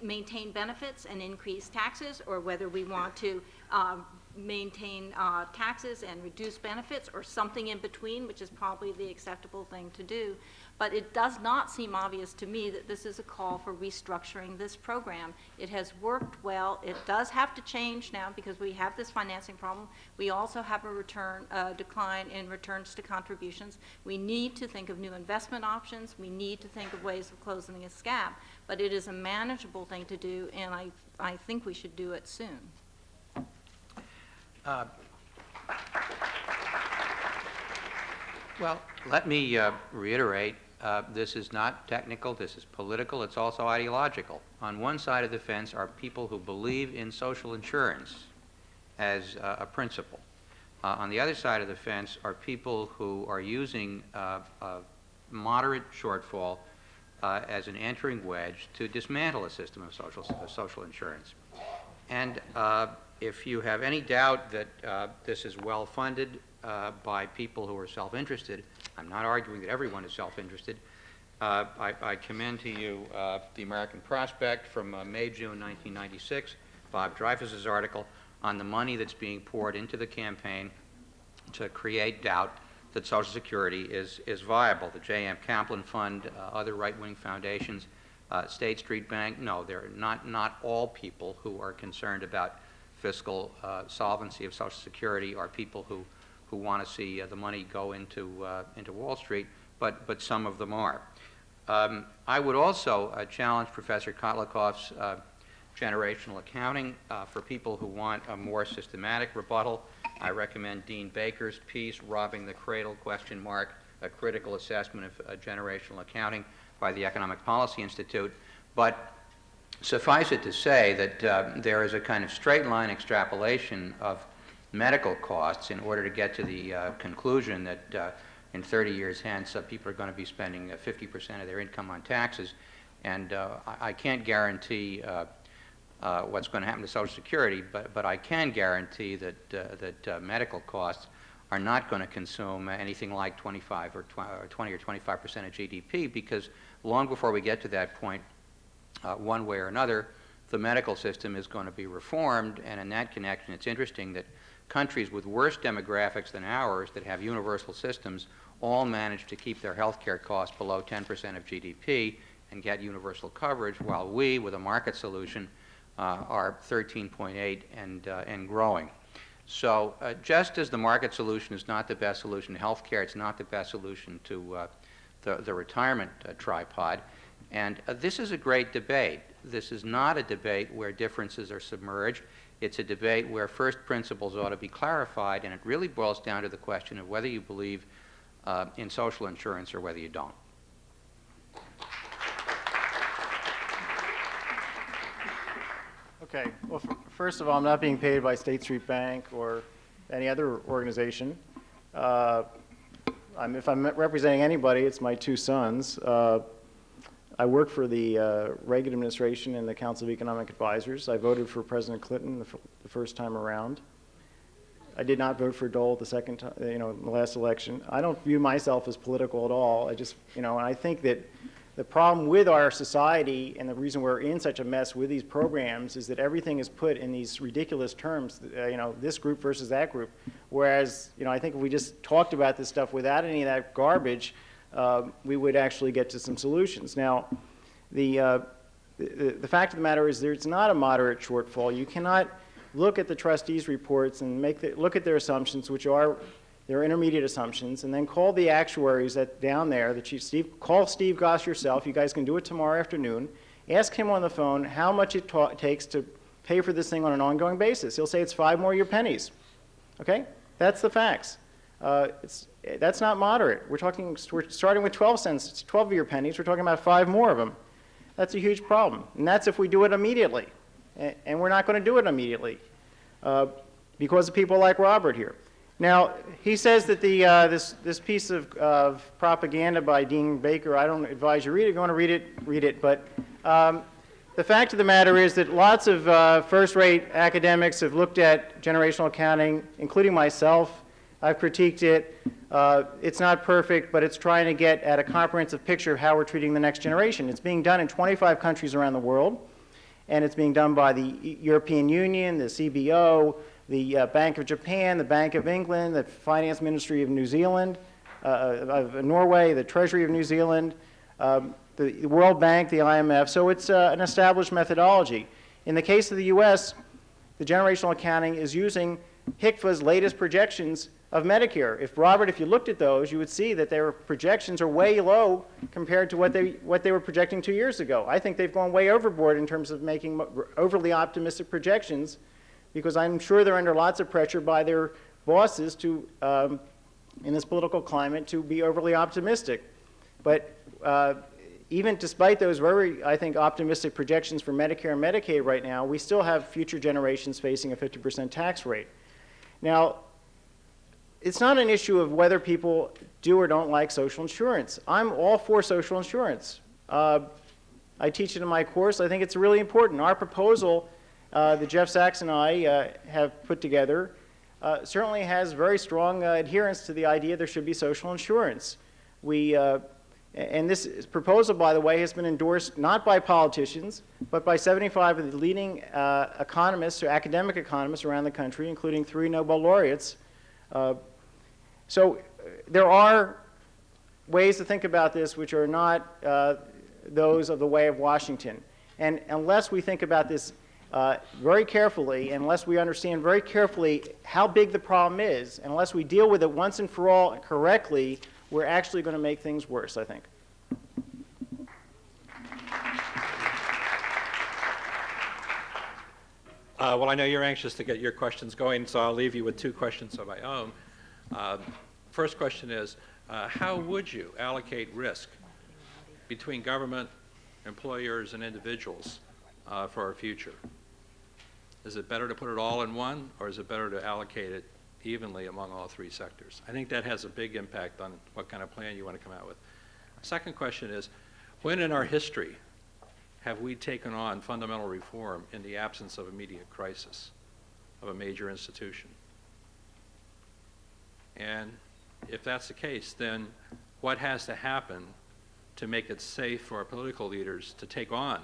maintain benefits and increase taxes, or whether we want to maintain taxes and reduce benefits, or something in between, which is probably the acceptable thing to do. But it does not seem obvious to me that this is a call for restructuring this program. It has worked well. It does have to change now because we have this financing problem. We also have a decline in returns to contributions. We need to think of new investment options. We need to think of ways of closing this gap. But it is a manageable thing to do, and I think we should do it soon. Well, let me reiterate, this is not technical, this is political, it's also ideological. On one side of the fence are people who believe in social insurance as a principle. On the other side of the fence are people who are using a moderate shortfall as an entering wedge to dismantle a system of social insurance. And If you have any doubt that this is well funded by people who are self-interested, I'm not arguing that everyone is self-interested. I commend to you the American Prospect from May, June 1996, Bob Dreyfus's article on the money that's being poured into the campaign to create doubt that Social Security is viable. The J.M. Kaplan Fund, other right-wing foundations, State Street Bank, no, they're not all people who are concerned about fiscal solvency of Social Security are people who want to see the money go into Wall Street, but some of them are. I would also challenge Professor Kotlikoff's generational accounting for people who want a more systematic rebuttal. I recommend Dean Baker's piece, Robbing the Cradle, ? A critical assessment of generational accounting by the Economic Policy Institute. But suffice it to say that there is a kind of straight line extrapolation of medical costs in order to get to the conclusion that in 30 years hence people are going to be spending 50% of their income on taxes. And I can't guarantee what's going to happen to Social Security, but I can guarantee that medical costs are not going to consume anything like 25 or 20 or 25% of GDP, because long before we get to that point, one way or another, the medical system is going to be reformed. And in that connection, it's interesting that countries with worse demographics than ours that have universal systems all manage to keep their health care costs below 10% of GDP and get universal coverage, while we, with a market solution, are 13.8 and growing. So just as the market solution is not the best solution to health care, it's not the best solution to the retirement tripod. And this is a great debate. This is not a debate where differences are submerged. It's a debate where first principles ought to be clarified, and it really boils down to the question of whether you believe in social insurance or whether you don't. Okay. Well, first of all, I'm not being paid by State Street Bank or any other organization. If I'm representing anybody, it's my two sons. I work for the Reagan administration and the Council of Economic Advisors. I voted for President Clinton the first time around. I did not vote for Dole the second time, in the last election. I don't view myself as political at all. I just, and I think that the problem with our society and the reason we're in such a mess with these programs is that everything is put in these ridiculous terms, this group versus that group. Whereas, I think if we just talked about this stuff without any of that garbage, we would actually get to some solutions. Now, the fact of the matter is there's not a moderate shortfall. You cannot look at the trustees' reports and look at their assumptions, which are their intermediate assumptions, and then call the actuaries down there, call Steve Goss yourself. You guys can do it tomorrow afternoon. Ask him on the phone how much it takes to pay for this thing on an ongoing basis. He'll say it's 5 more year pennies. Okay? That's the facts. That's not moderate. We're starting with 12 cents. It's 12-year pennies. We're talking about 5 more of them. That's a huge problem. And that's if we do it immediately. And we're not going to do it immediately because of people like Robert here. Now, he says that this piece of propaganda by Dean Baker, I don't advise you read it. If you want to read it, read it. But the fact of the matter is that lots of first-rate academics have looked at generational accounting, including myself. I've critiqued it. It's not perfect, but it's trying to get at a comprehensive picture of how we're treating the next generation. It's being done in 25 countries around the world, and it's being done by the European Union, the CBO, the Bank of Japan, the Bank of England, the Finance Ministry of New Zealand, of Norway, the Treasury of New Zealand, the World Bank, the IMF. So it's an established methodology. In the case of the U.S., the generational accounting is using HCFA's latest projections of Medicare. If you looked at those, you would see that their projections are way low compared to what they were projecting 2 years ago. I think they've gone way overboard in terms of making overly optimistic projections, because I'm sure they're under lots of pressure by their bosses to, in this political climate, to be overly optimistic. But even despite those very, I think, optimistic projections for Medicare and Medicaid right now, we still have future generations facing a 50% tax rate. Now, it's not an issue of whether people do or don't like social insurance. I'm all for social insurance. I teach it in my course. I think it's really important. Our proposal that Jeff Sachs and I have put together certainly has very strong adherence to the idea there should be social insurance. And this proposal, by the way, has been endorsed not by politicians, but by 75 of the leading economists or academic economists around the country, including 3 Nobel laureates. So there are ways to think about this which are not those of the way of Washington. And unless we think about this very carefully, unless we understand very carefully how big the problem is, unless we deal with it once and for all correctly, we're actually going to make things worse, I think. Well, I know you're anxious to get your questions going, so I'll leave you with 2 questions of my own. First question is, how would you allocate risk between government, employers, and individuals for our future? Is it better to put it all in one, or is it better to allocate it evenly among all 3 sectors? I think that has a big impact on what kind of plan you want to come out with. Second question is, when in our history have we taken on fundamental reform in the absence of immediate crisis of a major institution? And if that's the case, then what has to happen to make it safe for our political leaders to take on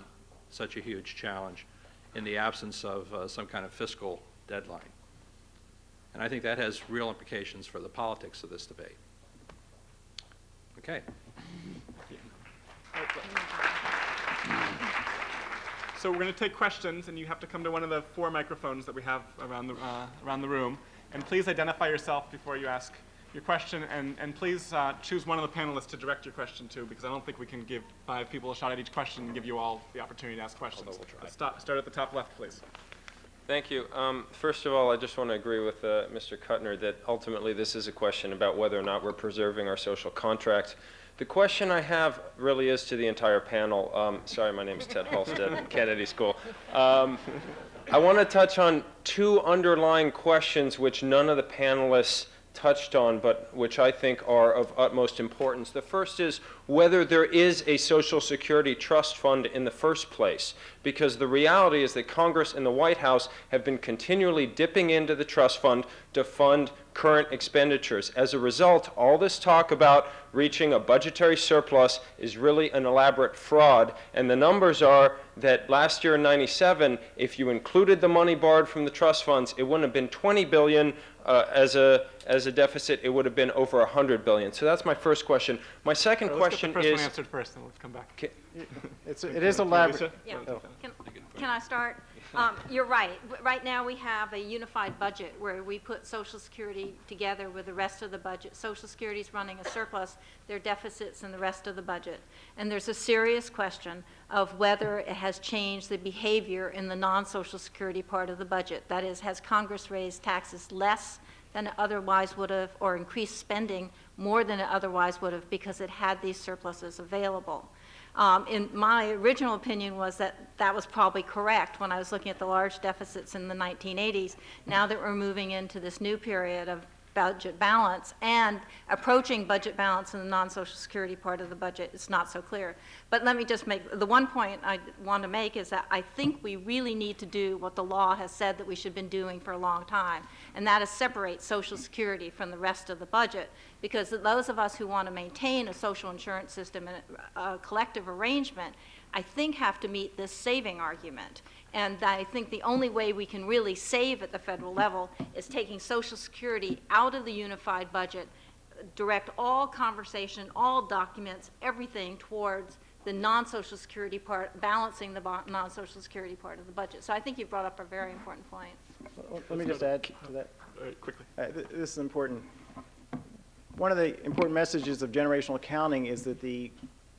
such a huge challenge in the absence of some kind of fiscal deadline? And I think that has real implications for the politics of this debate. Okay. So we're going to take questions, and you have to come to one of the 4 microphones that we have around the room. And please identify yourself before you ask your question, and please choose one of the panelists to direct your question to, because I don't think we can give 5 people a shot at each question and give you all the opportunity to ask questions. Although we'll try. Let's start at the top left, please. Thank you. First of all, I just want to agree with Mr. Kuttner that ultimately this is a question about whether or not we're preserving our social contract. The question I have really is to the entire panel. Sorry, my name is Ted Halstead, Kennedy School. I want to touch on 2 underlying questions which none of the panelists touched on, but which I think are of utmost importance. The first is whether there is a Social Security trust fund in the first place, because the reality is that Congress and the White House have been continually dipping into the trust fund to fund current expenditures. As a result, all this talk about reaching a budgetary surplus is really an elaborate fraud, and the numbers are that last year in '97, if you included the money borrowed from the trust funds, it wouldn't have been $20 billion as a deficit, it would have been over $100 billion. So that's my first question. My second question Let's get the first is... one answered first, and let's come back. It is elaborate. Yeah. Can I start? You're right. Right now we have a unified budget where we put Social Security together with the rest of the budget. Social Security is running a surplus, there are deficits in the rest of the budget. And there's a serious question of whether it has changed the behavior in the non-Social Security part of the budget. That is, has Congress raised taxes less than it otherwise would have, or increased spending more than it otherwise would have because it had these surpluses available? In my original opinion was that that was probably correct when I was looking at the large deficits in the 1980s. Now that we're moving into this new period of budget balance and approaching budget balance in the non-Social Security part of the budget, it's not so clear. But let me just make, the one point I want to make is that I think we really need to do what the law has said that we should have been doing for a long time, and that is separate Social Security from the rest of the budget, because those of us who want to maintain a social insurance system and a collective arrangement, I think have to meet this saving argument. And I think the only way we can really save at the federal level is taking Social Security out of the unified budget, direct all conversation, all documents, everything towards the non-Social Security part, balancing the non-Social Security part of the budget. So I think you brought up a very important point. Let me just add to that. Quickly. This is important. One of the important messages of generational accounting is that the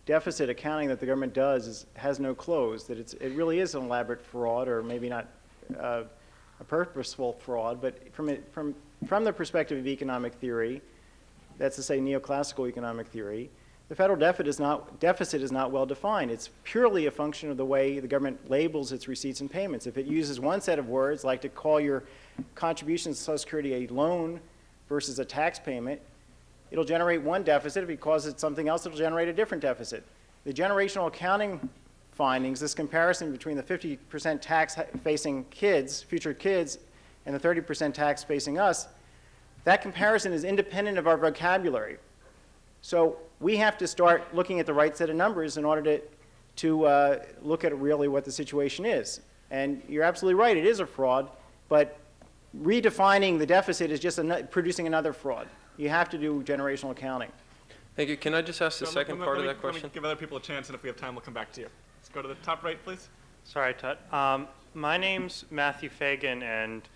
deficit accounting that the government does has no close, that it really is an elaborate fraud, or maybe not a purposeful fraud, but from the perspective of economic theory, that's to say neoclassical economic theory, the federal deficit is not well defined. It's purely a function of the way the government labels its receipts and payments. If it uses one set of words, like to call your contributions to Social Security a loan versus a tax payment, it'll generate one deficit. If it calls it something else, it'll generate a different deficit. The generational accounting findings, this comparison between the 50% tax facing kids, future kids, and the 30% tax facing us, that comparison is independent of our vocabulary. So we have to start looking at the right set of numbers in order to look at really what the situation is. And you're absolutely right, it is a fraud, but redefining the deficit is just producing another fraud. You have to do generational accounting. Thank you. Can I just ask the second part of that question? Let me give other people a chance, and if we have time, we'll come back to you. Let's go to the top right, please. Sorry, Tut. My name's Matthew Fagan, and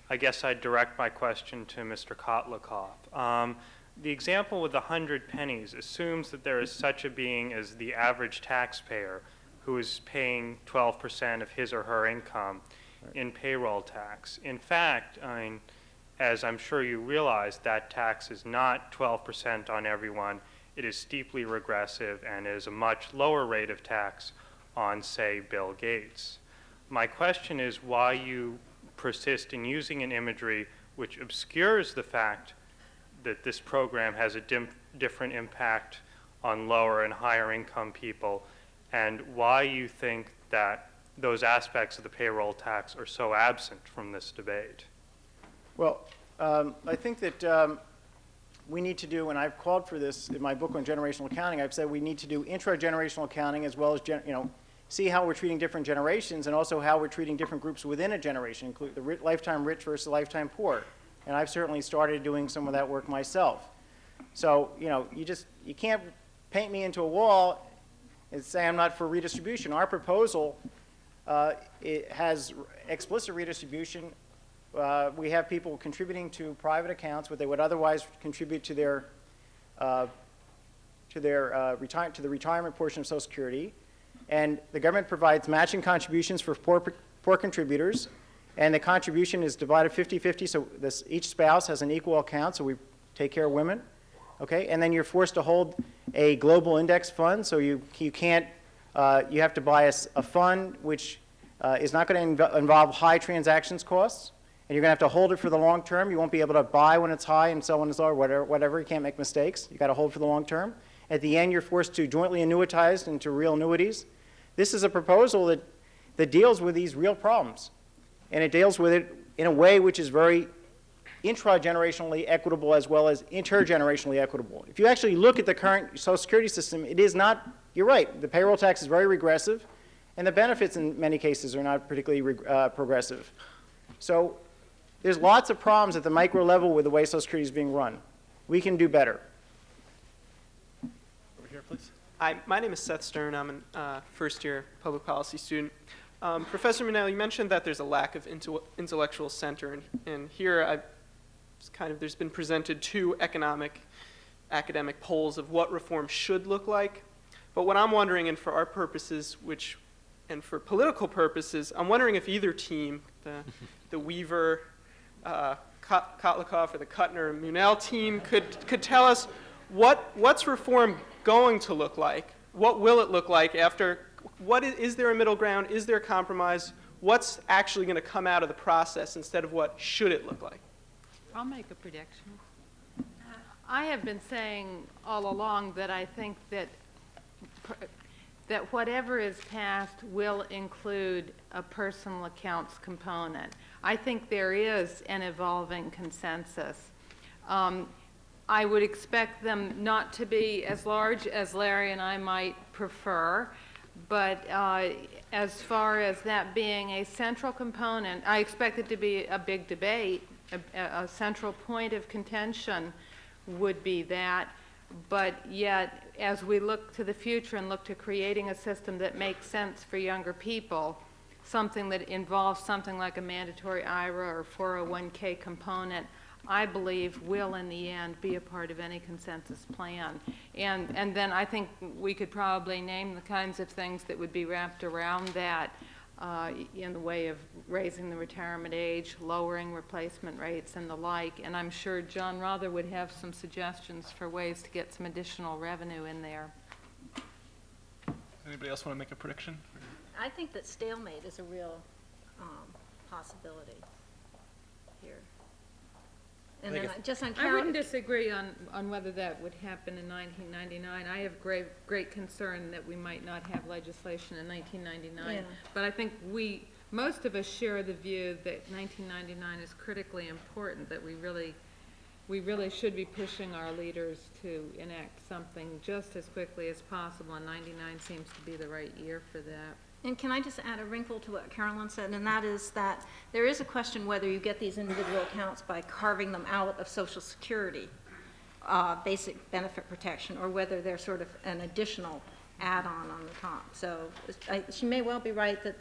I guess I'd direct my question to Mr. Kotlikoff. The example with the 100 pennies assumes that there is such a being as the average taxpayer who is paying 12% of his or her income in payroll tax. In fact, as I'm sure you realize, that tax is not 12% on everyone. It is steeply regressive and is a much lower rate of tax on, say, Bill Gates. My question is why you persist in using an imagery which obscures the fact that this program has a different impact on lower and higher income people, and why you think that those aspects of the payroll tax are so absent from this debate. Well, I think that we need to do, and I've called for this in my book on generational accounting, I've said we need to do intra-generational accounting as well as, see how we're treating different generations and also how we're treating different groups within a generation, include the lifetime rich versus lifetime poor. And I've certainly started doing some of that work myself. So, you can't paint me into a wall and say I'm not for redistribution. Our proposal it has explicit redistribution. We have people contributing to private accounts what they would otherwise contribute to the retirement portion of Social Security, and the government provides matching contributions for poor contributors, and the contribution is divided 50-50, so each spouse has an equal account, so we take care of women, okay? And then you're forced to hold a global index fund, so you can't, you have to buy a fund which is not going to involve high transactions costs, and you're going to have to hold it for the long term. You won't be able to buy when it's high and sell when it's low, or whatever. You can't make mistakes. You've got to hold for the long term. At the end, you're forced to jointly annuitize into real annuities. This is a proposal that deals with these real problems, and it deals with it in a way which is very intra-generationally equitable as well as intergenerationally equitable. If you actually look at the current Social Security system, it is not, you're right, the payroll tax is very regressive, and the benefits in many cases are not particularly progressive. So there's lots of problems at the micro level with the way Social Security is being run. We can do better. Over here, please. Hi, my name is Seth Stern. I'm a first-year public policy student. Professor Minnell, you mentioned that there's a lack of intellectual center, and here there's been presented two academic polls of what reform should look like. But what I'm wondering, and for our purposes, and for political purposes, I'm wondering if either team, the Weaver, Kotlikoff, or the Kuttner-Minnell team, could tell us what's reform going to look like? What will it look like after? Is there a middle ground? Is there a compromise? What's actually going to come out of the process instead of what should it look like? I'll make a prediction. I have been saying all along that I think that whatever is passed will include a personal accounts component. I think there is an evolving consensus. I would expect them not to be as large as Larry and I might prefer, but as far as that being a central component, I expect it to be a big debate. A central point of contention would be that, but yet as we look to the future and look to creating a system that makes sense for younger people, something that involves something like a mandatory IRA or 401k component, I believe will in the end be a part of any consensus plan. And then I think we could probably name the kinds of things that would be wrapped around that in the way of raising the retirement age, lowering replacement rates, and the like. And I'm sure John Rother would have some suggestions for ways to get some additional revenue in there. Anybody else want to make a prediction? I think that stalemate is a real possibility here. And then just on I Carol, wouldn't disagree on whether that would happen in 1999. I have great concern that we might not have legislation in 1999. Yeah. But I think most of us share the view that 1999 is critically important, that we really should be pushing our leaders to enact something just as quickly as possible, and 99 seems to be the right year for that. and can I just add a wrinkle to what Carolyn said, and that is that there is a question whether you get these individual accounts by carving them out of Social Security, basic benefit protection, or whether they're sort of an additional add-on on the top. So she may well be right that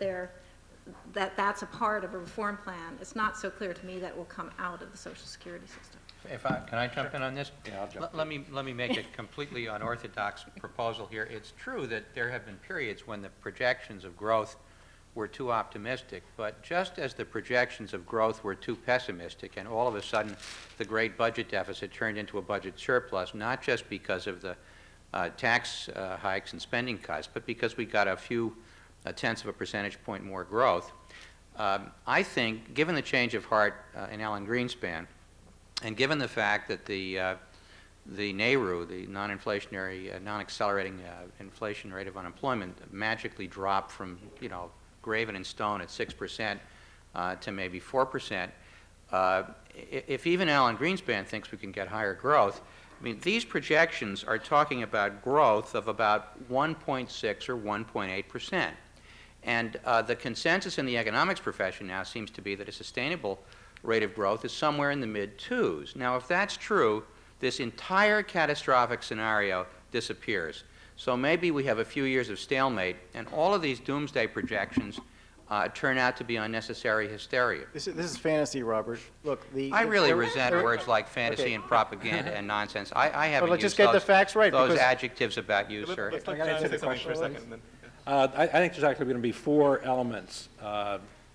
that's a part of a reform plan. It's not so clear to me that it will come out of the Social Security system. Can I jump in on this? Yeah, I'll jump Let me make a completely unorthodox proposal here. It's true that there have been periods when the projections of growth were too optimistic, but just as the projections of growth were too pessimistic, and all of a sudden the great budget deficit turned into a budget surplus, not just because of the tax hikes and spending cuts, but because we got a few tenths of a percentage point more growth. I think, given the change of heart in Alan Greenspan, and given the fact that the NAIRU, the non-inflationary, non-accelerating inflation rate of unemployment, magically dropped from, graven in stone at 6% to maybe 4%, if even Alan Greenspan thinks we can get higher growth, I mean, these projections are talking about growth of about 1.6 or 1.8%. And the consensus in the economics profession now seems to be that a sustainable rate of growth is somewhere in the mid-twos. Now, if that's true, this entire catastrophic scenario disappears. So maybe we have a few years of stalemate, and all of these doomsday projections turn out to be unnecessary hysteria. This is fantasy, Robert. Look, I really resent words like fantasy and propaganda and nonsense. I haven't let's used just get the facts right, those because- adjectives about you, sir. Let's let John say something for a second. And then, I think there's actually going to be 4 elements,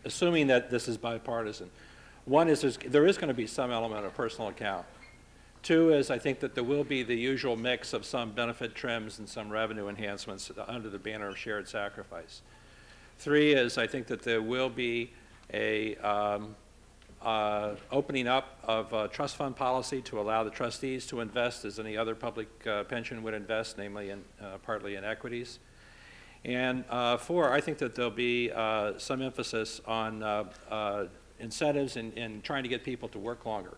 assuming that this is bipartisan. One is there is going to be some element of personal account. 2 is I think that there will be the usual mix of some benefit trims and some revenue enhancements under the banner of shared sacrifice. 3 is I think that there will be a opening up of trust fund policy to allow the trustees to invest as any other public pension would invest, namely partly in equities. And 4, I think that there'll be some emphasis on incentives in trying to get people to work longer.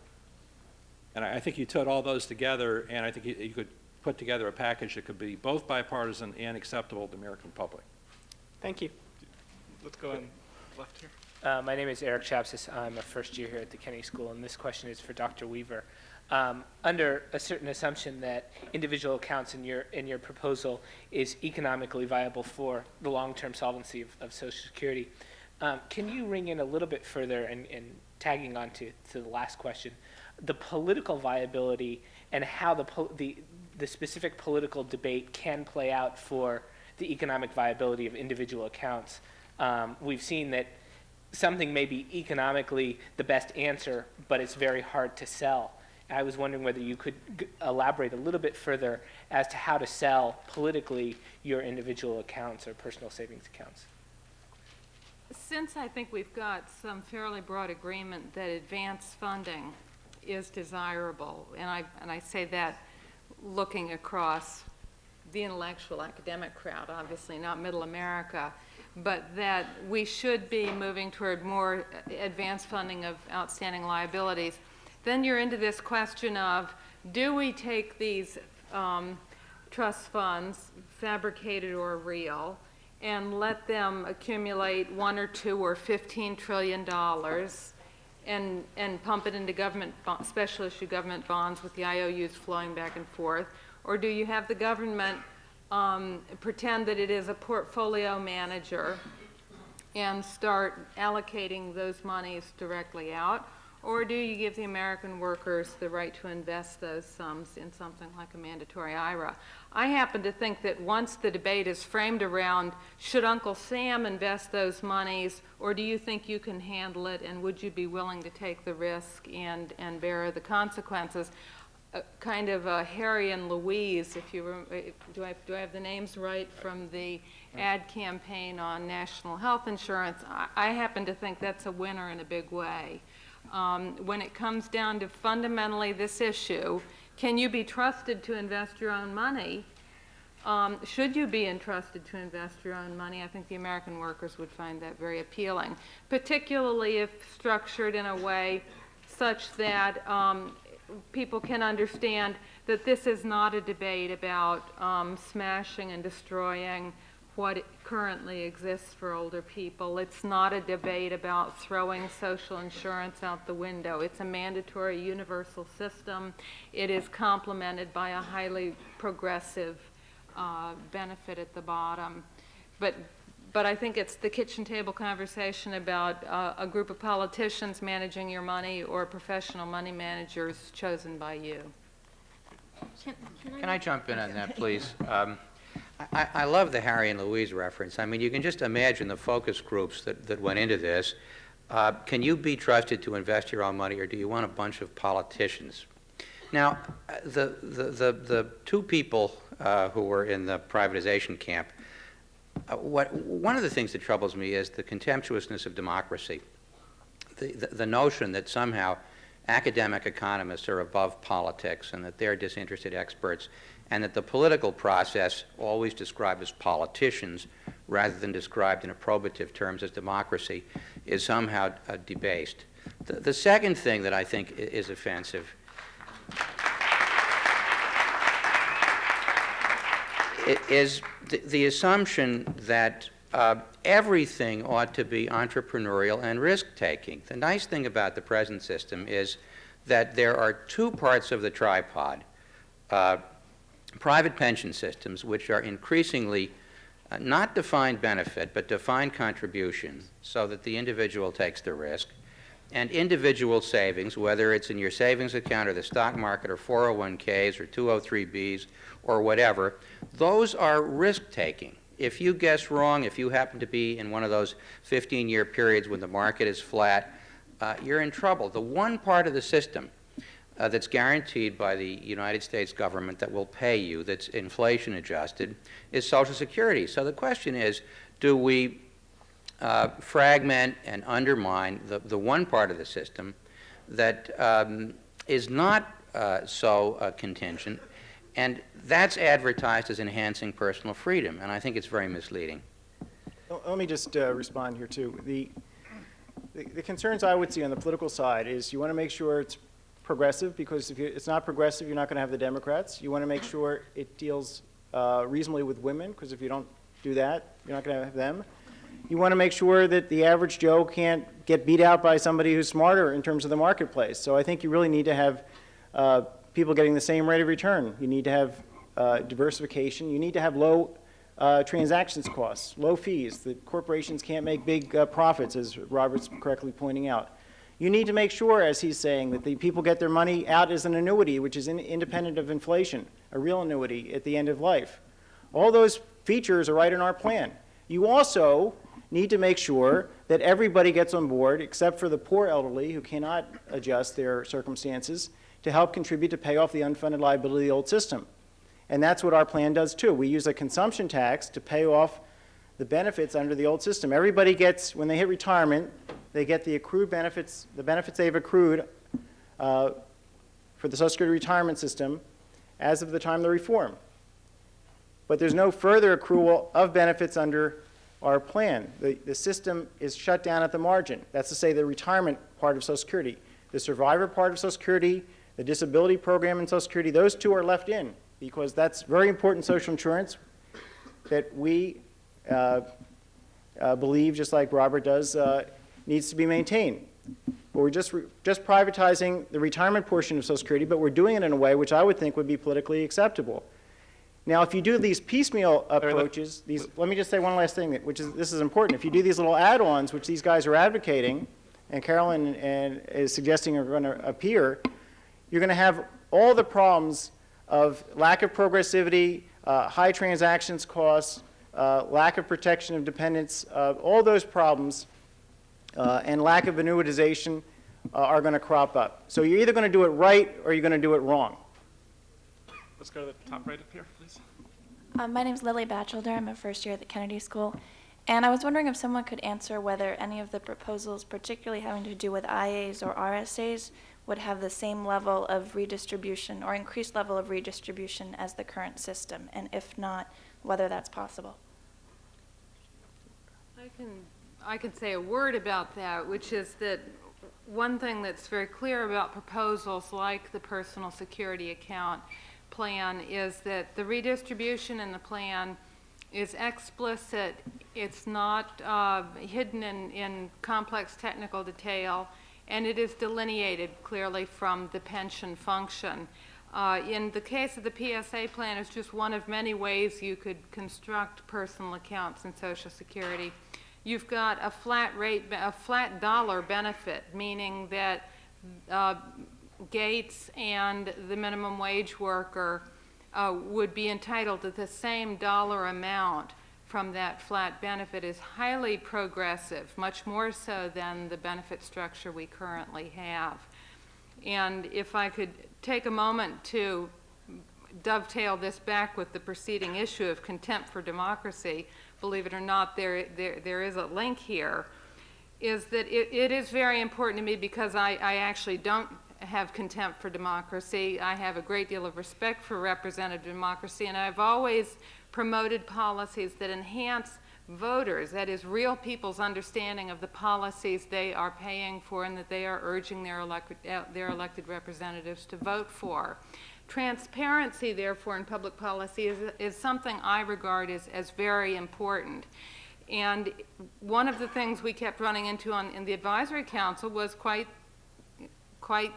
And I think you put all those together, and I think you could put together a package that could be both bipartisan and acceptable to the American public. Thank you. let's go in left here. My name is Eric Chapsis. I'm a first year here at the Kennedy School, and this question is for Dr. Weaver. Under a certain assumption that individual accounts in your proposal is economically viable for the long-term solvency of Social Security, can you ring in a little bit further and tagging on to the last question, the political viability and how the specific political debate can play out for the economic viability of individual accounts? We've seen that something may be economically the best answer, but it's very hard to sell. I was wondering whether you could elaborate a little bit further as to how to sell politically your individual accounts or personal savings accounts. Since I think we've got some fairly broad agreement that advance funding is desirable, and I say that looking across the intellectual academic crowd, obviously not middle America, but that we should be moving toward more advanced funding of outstanding liabilities. Then you're into this question of, do we take these trust funds, fabricated or real, and let them accumulate $1 or $2 or $15 trillion and pump it into government special issue government bonds with the IOUs flowing back and forth? Or do you have the government pretend that it is a portfolio manager and start allocating those monies directly out? Or do you give the American workers the right to invest those sums in something like a mandatory IRA? I happen to think that once the debate is framed around, should Uncle Sam invest those monies, or do you think you can handle it, and would you be willing to take the risk and bear the consequences? Kind of Harry and Louise, if you do I have the names right from the ad campaign on national health insurance? I happen to think that's a winner in a big way. When it comes down to fundamentally this issue, can you be trusted to invest your own money? Should you be entrusted to invest your own money? I think the American workers would find that very appealing, particularly if structured in a way such that people can understand that this is not a debate about smashing and destroying what currently exists for older people. It's not a debate about throwing social insurance out the window. It's a mandatory universal system. It is complemented by a highly progressive benefit at the bottom. But I think it's the kitchen table conversation about a group of politicians managing your money or professional money managers chosen by you. Can I jump in on that, please? I love the Harry and Louise reference. I mean, you can just imagine the focus groups that went into this. Can you be trusted to invest your own money, or do you want a bunch of politicians? Now, the two people who were in the privatization camp, one of the things that troubles me is the contemptuousness of democracy. The notion that somehow academic economists are above politics and that they're disinterested experts, and that the political process, always described as politicians rather than described in approbative terms as democracy, is somehow debased. The second thing that I think is offensive is the assumption that everything ought to be entrepreneurial and risk-taking. The nice thing about the present system is that there are two parts of the tripod. Private pension systems, which are increasingly not defined benefit, but defined contribution, so that the individual takes the risk, and individual savings, whether it's in your savings account or the stock market or 401ks or 203bs or whatever, those are risk-taking. If you guess wrong, if you happen to be in one of those 15-year periods when the market is flat, you're in trouble. The one part of the system that's guaranteed by the United States government that will pay you, that's inflation adjusted, is Social Security. So the question is, do we fragment and undermine the one part of the system that is not so contingent, and that's advertised as enhancing personal freedom, and I think it's very misleading. Let me just respond here, too. The concerns I would see on the political side is you want to make sure it's progressive, because if it's not progressive, you're not going to have the Democrats. You want to make sure it deals reasonably with women, because if you don't do that, you're not going to have them. You want to make sure that the average Joe can't get beat out by somebody who's smarter in terms of the marketplace. So I think you really need to have people getting the same rate of return. You need to have diversification. You need to have low transactions costs, low fees. The corporations can't make big profits, as Robert's correctly pointing out. You need to make sure, as he's saying, that the people get their money out as an annuity, which is independent of inflation, a real annuity at the end of life. All those features are right in our plan. You also need to make sure that everybody gets on board, except for the poor elderly who cannot adjust their circumstances, to help contribute to pay off the unfunded liability of the old system. And that's what our plan does, too. We use a consumption tax to pay off the benefits under the old system. Everybody gets, when they hit retirement, they get the accrued benefits, the benefits they've accrued for the Social Security retirement system as of the time of the reform. But there's no further accrual of benefits under our plan. The system is shut down at the margin. That's to say the retirement part of Social Security. The survivor part of Social Security, the disability program in Social Security, those two are left in, because that's very important social insurance that we believe, just like Robert does, needs to be maintained. But we're just privatizing the retirement portion of Social Security, but we're doing it in a way which I would think would be politically acceptable. Now, if you do these piecemeal approaches, let me just say one last thing, this is important. If you do these little add-ons, which these guys are advocating, and Carolyn is suggesting are going to appear, you're going to have all the problems of lack of progressivity, high transactions costs, lack of protection of dependents, all those problems, and lack of annuitization are going to crop up. So you're either going to do it right or you're going to do it wrong. Let's go to the top right up here, please. My name is Lily Batchelder. I'm a first year at the Kennedy School. And I was wondering if someone could answer whether any of the proposals, particularly having to do with IAs or RSAs, would have the same level of redistribution or increased level of redistribution as the current system, and if not, whether that's possible. I can say a word about that, which is that one thing that's very clear about proposals like the personal security account plan is that the redistribution in the plan is explicit. It's not hidden in complex technical detail, and it is delineated clearly from the pension function. In the case of the PSA plan, it's just one of many ways you could construct personal accounts in Social Security. You've got a flat rate, a flat dollar benefit, meaning that Gates and the minimum wage worker would be entitled to the same dollar amount from that flat benefit. Is highly progressive, much more so than the benefit structure we currently have. And if I could take a moment to dovetail this back with the preceding issue of contempt for democracy, believe it or not, there is a link here, is that it is very important to me because I actually don't have contempt for democracy. I have a great deal of respect for representative democracy, and I've always promoted policies that enhance voters, that is, real people's understanding of the policies they are paying for and that they are urging their elected representatives to vote for. Transparency, therefore, in public policy is something I regard as very important. And one of the things we kept running into in the advisory council was quite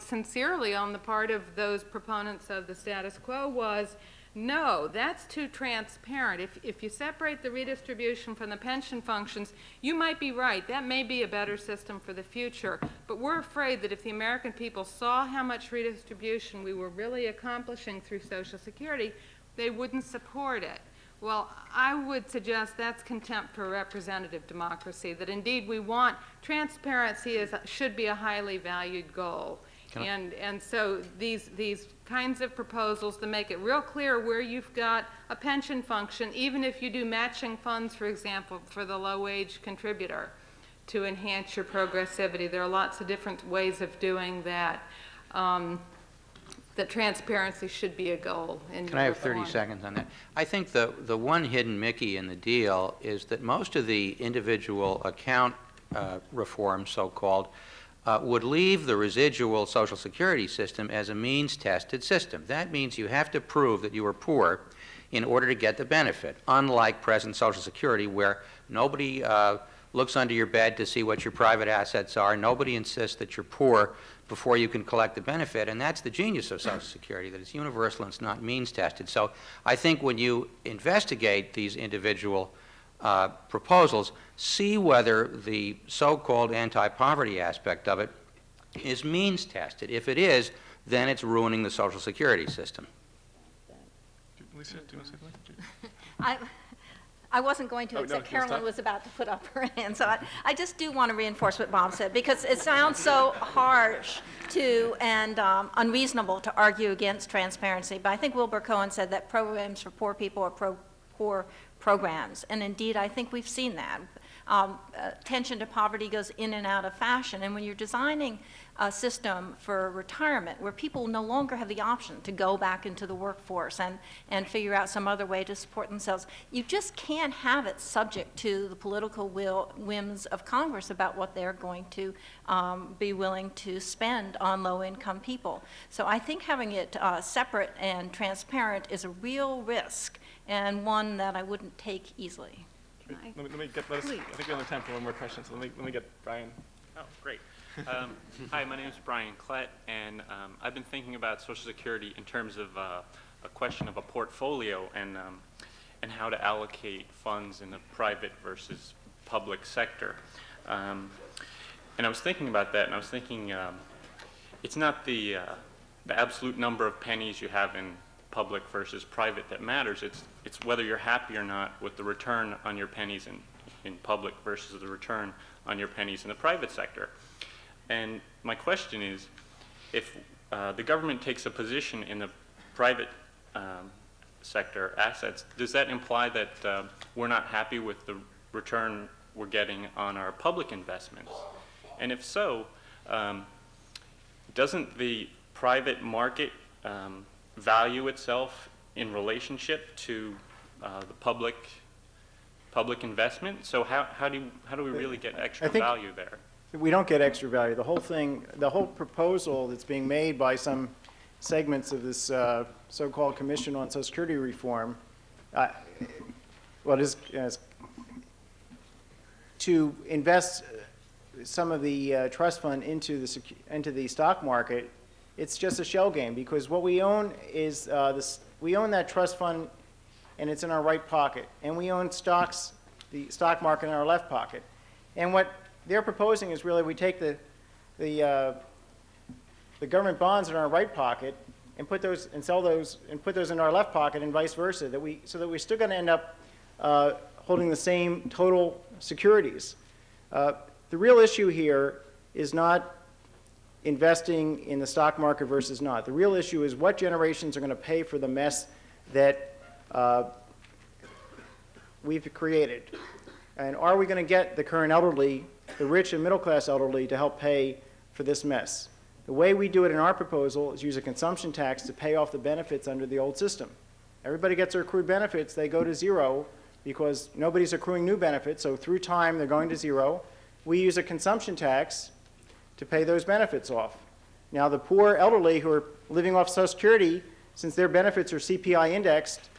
sincerely on the part of those proponents of the status quo was, no, that's too transparent. If you separate the redistribution from the pension functions, you might be right. That may be a better system for the future. But we're afraid that if the American people saw how much redistribution we were really accomplishing through Social Security, they wouldn't support it. Well, I would suggest that's contempt for representative democracy, that indeed we want transparency should be a highly valued goal. And so these kinds of proposals to make it real clear where you've got a pension function, even if you do matching funds, for example, for the low-wage contributor, to enhance your progressivity. There are lots of different ways of doing that. That transparency should be a goal. Can I have 30 seconds on that? I think the one hidden Mickey in the deal is that most of the individual account reforms, so-called, would leave the residual Social Security system as a means-tested system. That means you have to prove that you were poor in order to get the benefit, unlike present Social Security, where nobody looks under your bed to see what your private assets are. Nobody insists that you're poor before you can collect the benefit, and that's the genius of Social Security, that it's universal and it's not means-tested. So I think when you investigate these individual proposals, see whether the so-called anti-poverty aspect of it is means-tested. If it is, then it's ruining the Social Security system. Lisa, do you want to say something? I wasn't going to, except Carolyn was about to put up her hand. So I just do want to reinforce what Bob said, because it sounds so harsh and unreasonable to argue against transparency. But I think Wilbur Cohen said that programs for poor people are poor programs. And indeed, I think we've seen that. Attention to poverty goes in and out of fashion. And when you're designing a system for retirement where people no longer have the option to go back into the workforce and figure out some other way to support themselves, you just can't have it subject to the political whims of Congress about what they're going to be willing to spend on low-income people. So I think having it separate and transparent is a real risk, and one that I wouldn't take easily. Let me get, I think we have time for one more question, so let me get Brian. Oh, great. Hi, my name is Brian Klett, and I've been thinking about Social Security in terms of a question of a portfolio and how to allocate funds in the private versus public sector. And I was thinking about that, and I was thinking it's not the absolute number of pennies you have in public versus private that matters. It's whether you're happy or not with the return on your pennies in public versus the return on your pennies in the private sector. And my question is, if the government takes a position in the private sector assets, does that imply that we're not happy with the return we're getting on our public investments? And if so, doesn't the private market value itself in relationship to the public investment? So how do we really get extra value there? We don't get extra value. The whole proposal that's being made by some segments of this so-called Commission on Social Security Reform, is to invest some of the trust fund into the stock market. It's just a shell game, because what we own is we own that trust fund, and it's in our right pocket, and we own stocks, the stock market, in our left pocket. And what they're proposing is really we take the government bonds in our right pocket and put those and sell those and put those in our left pocket, and vice versa. So that we're still going to end up holding the same total securities. The real issue here is not investing in the stock market versus not. The real issue is what generations are going to pay for the mess that we've created. And are we going to get the current elderly, the rich and middle class elderly, to help pay for this mess? The way we do it in our proposal is use a consumption tax to pay off the benefits under the old system. Everybody gets their accrued benefits, they go to zero because nobody's accruing new benefits, so through time they're going to zero. We use a consumption tax to pay those benefits off. Now the poor elderly who are living off Social Security, since their benefits are CPI indexed,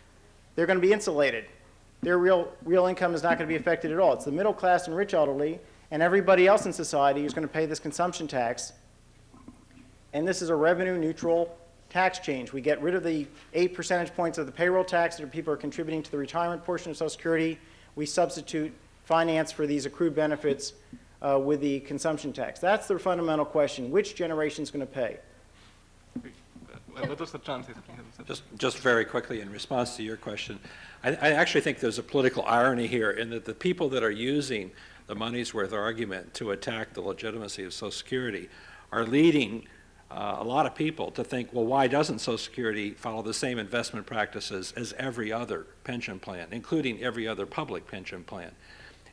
they're going to be insulated. Their real income is not going to be affected at all. It's the middle class and rich elderly and everybody else in society who's going to pay this consumption tax. And this is a revenue neutral tax change. We get rid of the 8 percentage points of the payroll tax that people are contributing to the retirement portion of Social Security. We substitute finance for these accrued benefits with the consumption tax. That's the fundamental question. Which generation is going to pay? Just very quickly in response to your question, I actually think there's a political irony here in that the people that are using the money's worth argument to attack the legitimacy of Social Security are leading a lot of people to think, well, why doesn't Social Security follow the same investment practices as every other pension plan, including every other public pension plan?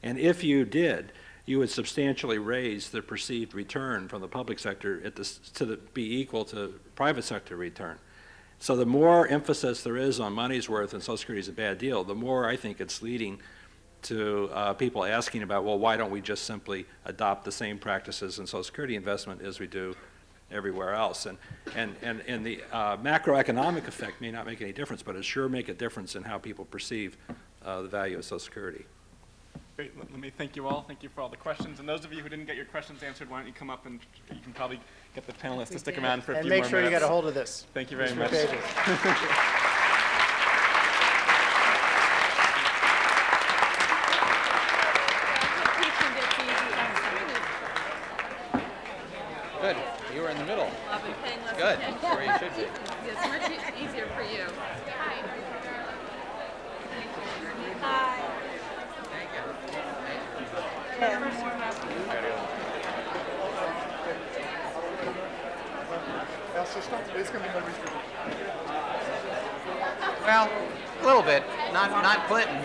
And if you did, you would substantially raise the perceived return from the public sector to be equal to private sector return. So the more emphasis there is on money's worth and Social Security is a bad deal, the more I think it's leading to people asking about, well, why don't we just simply adopt the same practices in Social Security investment as we do everywhere else? And the macroeconomic effect may not make any difference, but it sure make a difference in how people perceive the value of Social Security. Great. Let me thank you all. Thank you for all the questions. And those of you who didn't get your questions answered, why don't you come up and you can probably get the panelists to stick around for a few more minutes. And make sure you get a hold of this. Thank you very much. Good. You were in the middle. Good. Where you should be. It's much easier for you. Hi. Well, a little bit. Not Clinton.